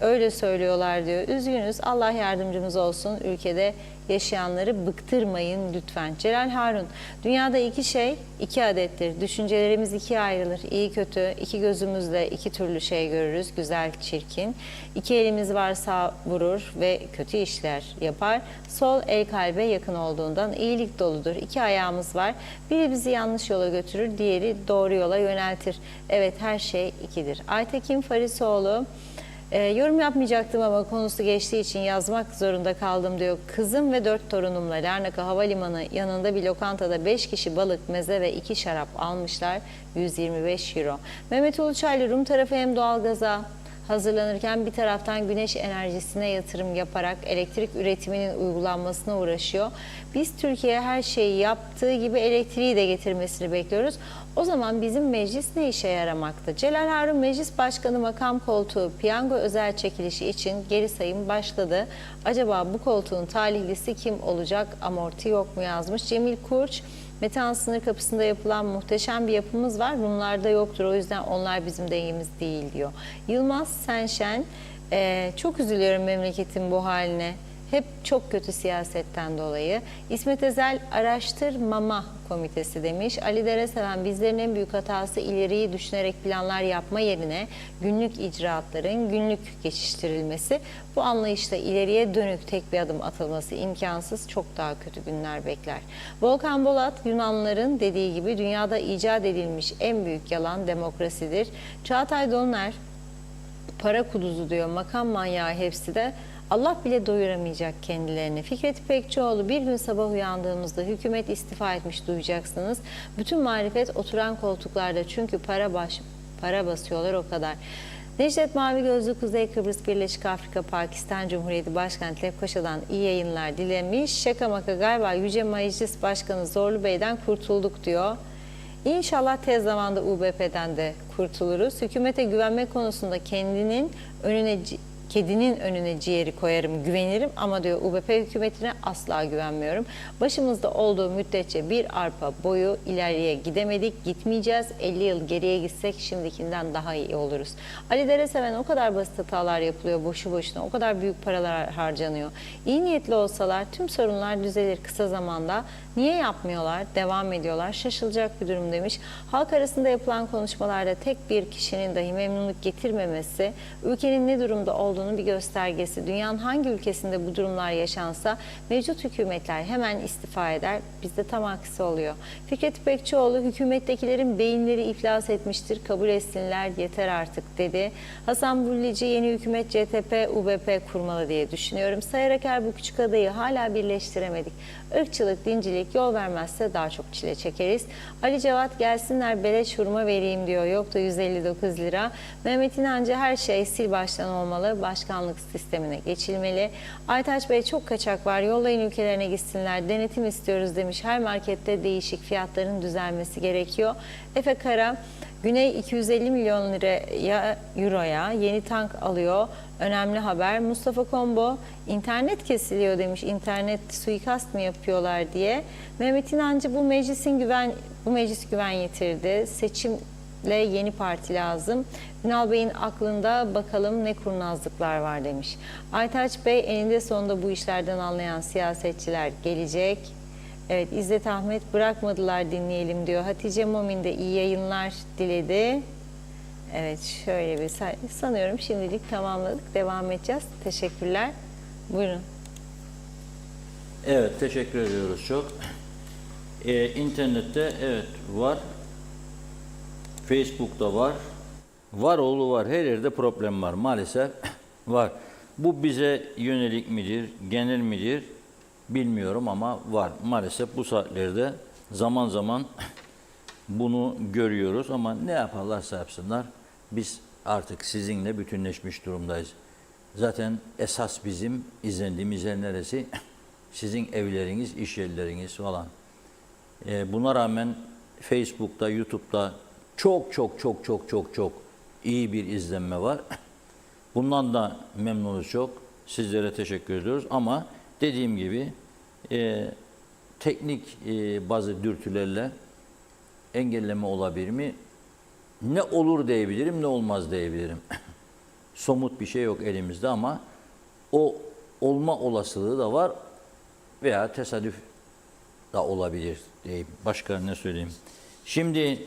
öyle söylüyorlar diyor. Üzgünüz, Allah yardımcımız olsun. Ülkede yaşayanları bıktırmayın lütfen. Celal Harun, dünyada iki şey iki adettir. Düşüncelerimiz ikiye ayrılır. İyi kötü, iki gözümüzle iki türlü şey görürüz. Güzel, çirkin. İki elimiz var, sağ vurur ve kötü işler yapar. Sol el kalbe yakın olduğundan iyilik doludur. İki ayağımız var. Biri bizi yanlış yola götürür, diğeri doğru yola yöneltir. Evet, her şey ikidir. Aytekin Farisoğlu, yorum yapmayacaktım ama konusu geçtiği için yazmak zorunda kaldım diyor. Kızım ve 4 torunumla Larnaka Havalimanı yanında bir lokantada 5 kişi balık, meze ve 2 şarap almışlar. 125 euro. Mehmet Uluçaylı, Rum tarafı hem doğalgaza hazırlanırken bir taraftan güneş enerjisine yatırım yaparak elektrik üretiminin uygulanmasına uğraşıyor. Biz Türkiye her şeyi yaptığı gibi elektriği de getirmesini bekliyoruz. O zaman bizim meclis ne işe yaramakta? Celal Harun, meclis başkanı makam koltuğu piyango özel çekilişi için geri sayım başladı. Acaba bu koltuğun talihlisi kim olacak? Amorti yok mu yazmış. Cemil Kurç, Metehan sınır kapısında yapılan muhteşem bir yapımız var. Rumlarda yoktur, o yüzden onlar bizim dengimiz değil diyor. Yılmaz Senşen, çok üzülüyorum memleketin bu haline. Hep çok kötü siyasetten dolayı. İsmet Ezel, araştırmama komitesi demiş. Ali Dereseven, bizlerin en büyük hatası ileriyi düşünerek planlar yapma yerine günlük icraatların günlük geçiştirilmesi. Bu anlayışla ileriye dönük tek bir adım atılması imkansız, çok daha kötü günler bekler. Volkan Bolat, Yunanlıların dediği gibi dünyada icat edilmiş en büyük yalan demokrasidir. Çağatay Dolner, para kuduzu diyor, makam manyağı hepsi de. Allah bile doyuramayacak kendilerini. Fikret İpekçioğlu, bir gün sabah uyandığımızda hükümet istifa etmiş duyacaksınız. Bütün marifet oturan koltuklarda, çünkü para basıyorlar o kadar. Necdet Mavi Gözlü, Kuzey Kıbrıs Birleşik Afrika Pakistan Cumhuriyeti Başkenti Lefkoşa'dan iyi yayınlar dilemiş. Şaka maka, galiba Yüce Meclis Başkanı Zorlu Bey'den kurtulduk diyor. İnşallah tez zamanda UBP'den de kurtuluruz. Hükümete güvenme konusunda kedinin önüne ciğeri koyarım, güvenirim ama diyor UBP hükümetine asla güvenmiyorum. Başımızda olduğu müddetçe bir arpa boyu ileriye gidemedik, gitmeyeceğiz. 50 yıl geriye gitsek şimdikinden daha iyi oluruz. Ali Dereseven, o kadar basit hatalar yapılıyor boşu boşuna, o kadar büyük paralar harcanıyor. İyi niyetli olsalar tüm sorunlar düzelir kısa zamanda. Niye yapmıyorlar, devam ediyorlar? Şaşılacak bir durum demiş. Halk arasında yapılan konuşmalarda tek bir kişinin dahi memnunluk getirmemesi, ülkenin ne durumda olduğunu bir göstergesi. Dünyanın hangi ülkesinde bu durumlar yaşansa mevcut hükümetler hemen istifa eder. Bizde tam aksi oluyor. Fikret İpekçioğlu, hükümettekilerin beyinleri iflas etmiştir, kabul etsinler, yeter artık dedi. Hasan Bullici, yeni hükümet CTP, UBP kurmalı diye düşünüyorum. Sayarak bu küçük adayı hala birleştiremedik. Irkçılık, dincilik yol vermezse daha çok çile çekeriz. Ali Cevat, gelsinler beleş hurma vereyim diyor. Yok da 159 lira. Mehmet İnancı, her şey sil baştan olmalı. Başkanlık sistemine geçilmeli. Aytaç Bey, çok kaçak var. Yollayın ülkelerine gitsinler. Denetim istiyoruz demiş. Her markette değişik fiyatların düzelmesi gerekiyor. Efe Kara, Güney 250 milyon euroya yeni tank alıyor. Önemli haber. Mustafa Kombo, internet kesiliyor demiş. İnternet suikast mı yapıyorlar diye. Mehmet İnancı, bu meclis güven yitirdi. Seçimle yeni parti lazım. Ünal Bey'in aklında bakalım ne kurnazlıklar var demiş. Aytaç Bey, eninde sonunda bu işlerden anlayan siyasetçiler gelecek. Evet, İzzet Ahmet, bırakmadılar dinleyelim diyor. Hatice Momin de iyi yayınlar diledi. Evet, şöyle bir sanıyorum şimdilik tamamladık. Devam edeceğiz. Teşekkürler. Buyurun. Evet, teşekkür ediyoruz çok. İnternette evet var. Facebook'ta var. Var oğlu var. Her yerde problem var. Maalesef var. Bu bize yönelik midir, genel midir bilmiyorum ama var. Maalesef bu saatlerde zaman zaman bunu görüyoruz ama ne yaparlarsa yapsınlar biz artık sizinle bütünleşmiş durumdayız. Zaten esas bizim izlendiğimiz yer neresi? Sizin evleriniz, iş yerleriniz falan. Buna rağmen Facebook'ta, YouTube'da çok iyi bir izlenme var. Bundan da memnunuz çok. Sizlere teşekkür ediyoruz ama dediğim gibi teknik bazı dürtülerle engelleme olabilir mi? Ne olur diyebilirim, ne olmaz diyebilirim. somut bir şey yok elimizde ama o olma olasılığı da var veya tesadüf da olabilir diyeyim. Başka ne söyleyeyim? Şimdi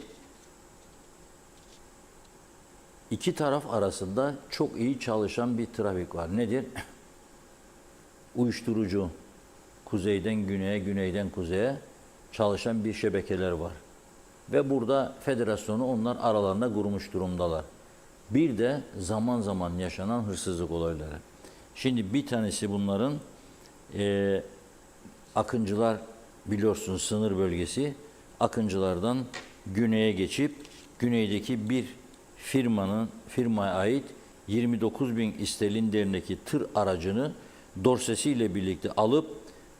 iki taraf arasında çok iyi çalışan bir trafik var. Nedir? Uyuşturucu. Kuzeyden güneye, güneyden kuzeye çalışan bir şebekeler var. Ve burada federasyonu onlar aralarında kurmuş durumdalar. Bir de zaman zaman yaşanan hırsızlık olayları. Şimdi bir tanesi bunların Akıncılar, biliyorsunuz sınır bölgesi, Akıncılardan güneye geçip güneydeki bir firmaya ait 29.000 sterlin değerindeki tır aracını dorsesiyle birlikte alıp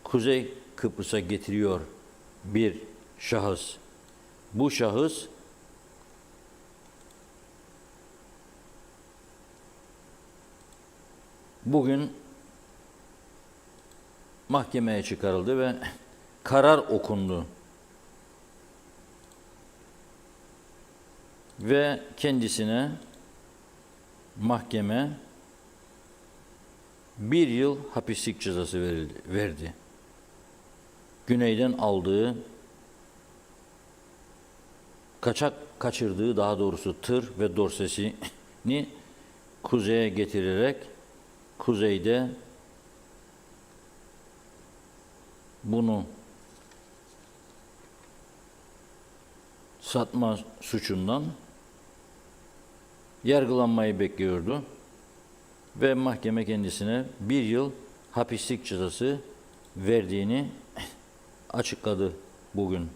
Kuzey Kıbrıs'a getiriyor bir şahıs. Bu şahıs bugün mahkemeye çıkarıldı ve karar okundu. Ve kendisine mahkeme 1 yıl hapislik cezası verdi. Güneyden aldığı, kaçırdığı daha doğrusu tır ve dorsesini kuzeye getirerek kuzeyde bunu satma suçundan yargılanmayı bekliyordu ve mahkeme kendisine 1 yıl hapislik cezası verdiğini açıkladı bugün.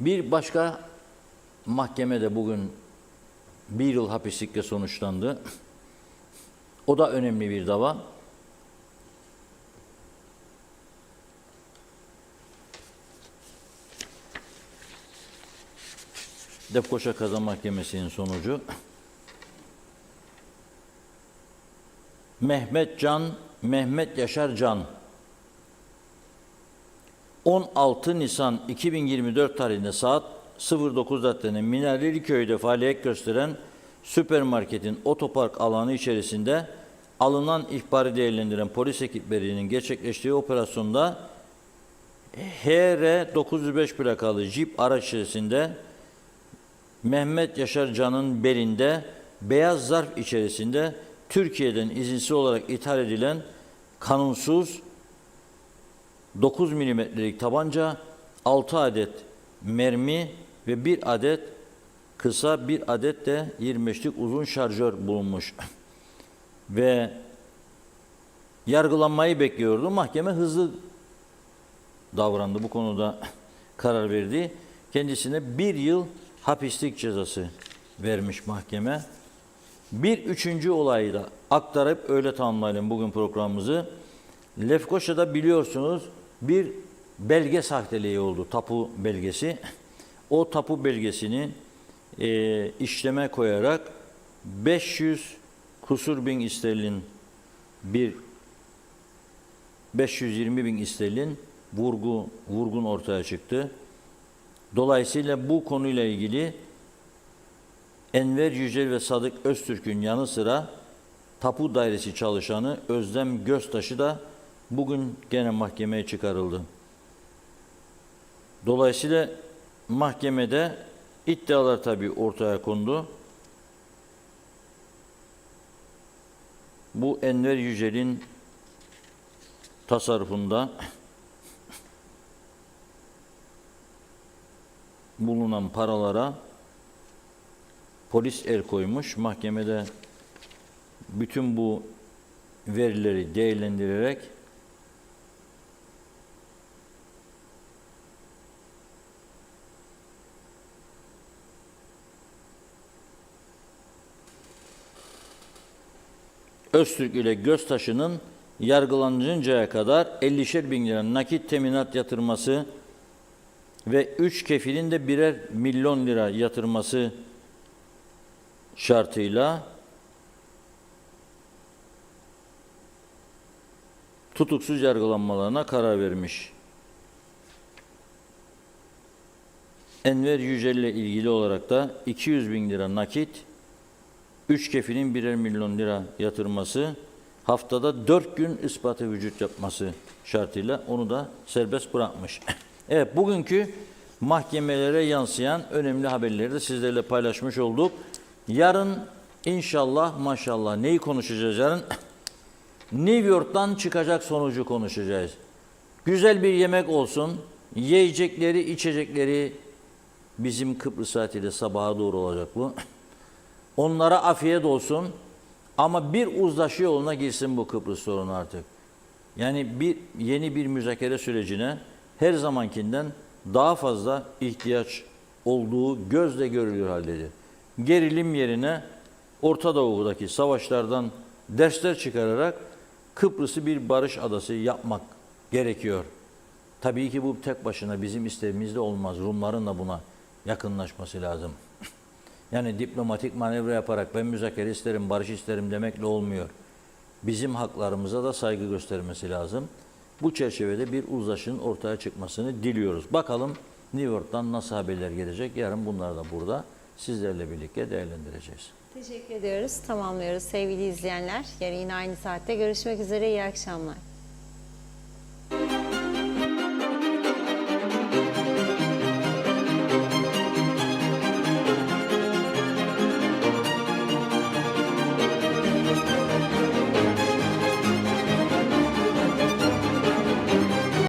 Bir başka mahkemede bugün 1 yıl hapislikle sonuçlandı. O da önemli bir dava. Lefkoşa Kaza Mahkemesi'nin sonucu. Mehmet Yaşar Can 16 Nisan 2024 tarihinde saat 09'da Minareli Köy'de faaliyet gösteren süpermarketin otopark alanı içerisinde alınan ihbarı değerlendiren polis ekiplerinin gerçekleştiği operasyonda HR 905 plakalı Jeep araç içerisinde Mehmet Yaşar Can'ın belinde beyaz zarf içerisinde Türkiye'den izinsiz olarak ithal edilen kanunsuz 9 milimetrelik tabanca, 6 adet mermi ve 1 adet kısa, 1 adet de 25'lik uzun şarjör bulunmuş. Ve yargılanmayı bekliyordu. Mahkeme hızlı davrandı. Bu konuda karar verdi. Kendisine 1 yıl hapislik cezası vermiş mahkeme. Bir üçüncü olayı da aktarıp öyle tamamlayalım bugün programımızı. Lefkoşa'da biliyorsunuz bir belge sahteliği oldu, tapu belgesi. O tapu belgesini işleme koyarak 500 kusur bin sterlin 520 bin sterlin vurgun ortaya çıktı. Dolayısıyla bu konuyla ilgili Enver Yücel ve Sadık Öztürk'ün yanı sıra tapu dairesi çalışanı Özlem Göztaş'ı da bugün gene mahkemeye çıkarıldı. Dolayısıyla mahkemede iddialar tabii ortaya kondu. Bu Enver Yücel'in tasarrufunda bulunan paralara polis el koymuş. Mahkemede bütün bu verileri değerlendirerek Öztürk ile Göztaşı'nın yargılanıncaya kadar 50'şer bin lira nakit teminat yatırması ve 3 kefilin de 1'er milyon lira yatırması şartıyla tutuksuz yargılanmalarına karar vermiş. Enver Yücel ile ilgili olarak da 200 bin lira nakit, 3 kefilin 1'er milyon lira yatırması, haftada 4 gün ispatı vücut yapması şartıyla onu da serbest bırakmış. Evet, bugünkü mahkemelere yansıyan önemli haberleri de sizlerle paylaşmış olduk. Yarın inşallah maşallah neyi konuşacağız yarın? New York'tan çıkacak sonucu konuşacağız. Güzel bir yemek olsun, yiyecekleri, içecekleri bizim Kıbrıs saatiyle sabaha doğru olacak bu. Onlara afiyet olsun ama bir uzlaşı yoluna girsin bu Kıbrıs sorunu artık. Yani yeni bir müzakere sürecine her zamankinden daha fazla ihtiyaç olduğu gözle görülür haldedir. Gerilim yerine Orta Doğu'daki savaşlardan dersler çıkararak Kıbrıs'ı bir barış adası yapmak gerekiyor. Tabii ki bu tek başına bizim isteğimizde olmaz. Rumların da buna yakınlaşması lazım. Yani diplomatik manevra yaparak ben müzakere isterim, barış isterim demekle olmuyor. Bizim haklarımıza da saygı göstermesi lazım. Bu çerçevede bir uzlaşının ortaya çıkmasını diliyoruz. Bakalım New York'tan nasıl haberler gelecek? Yarın bunları da burada sizlerle birlikte değerlendireceğiz. Teşekkür ediyoruz. Tamamlıyoruz sevgili izleyenler. Yarın yine aynı saatte görüşmek üzere. İyi akşamlar.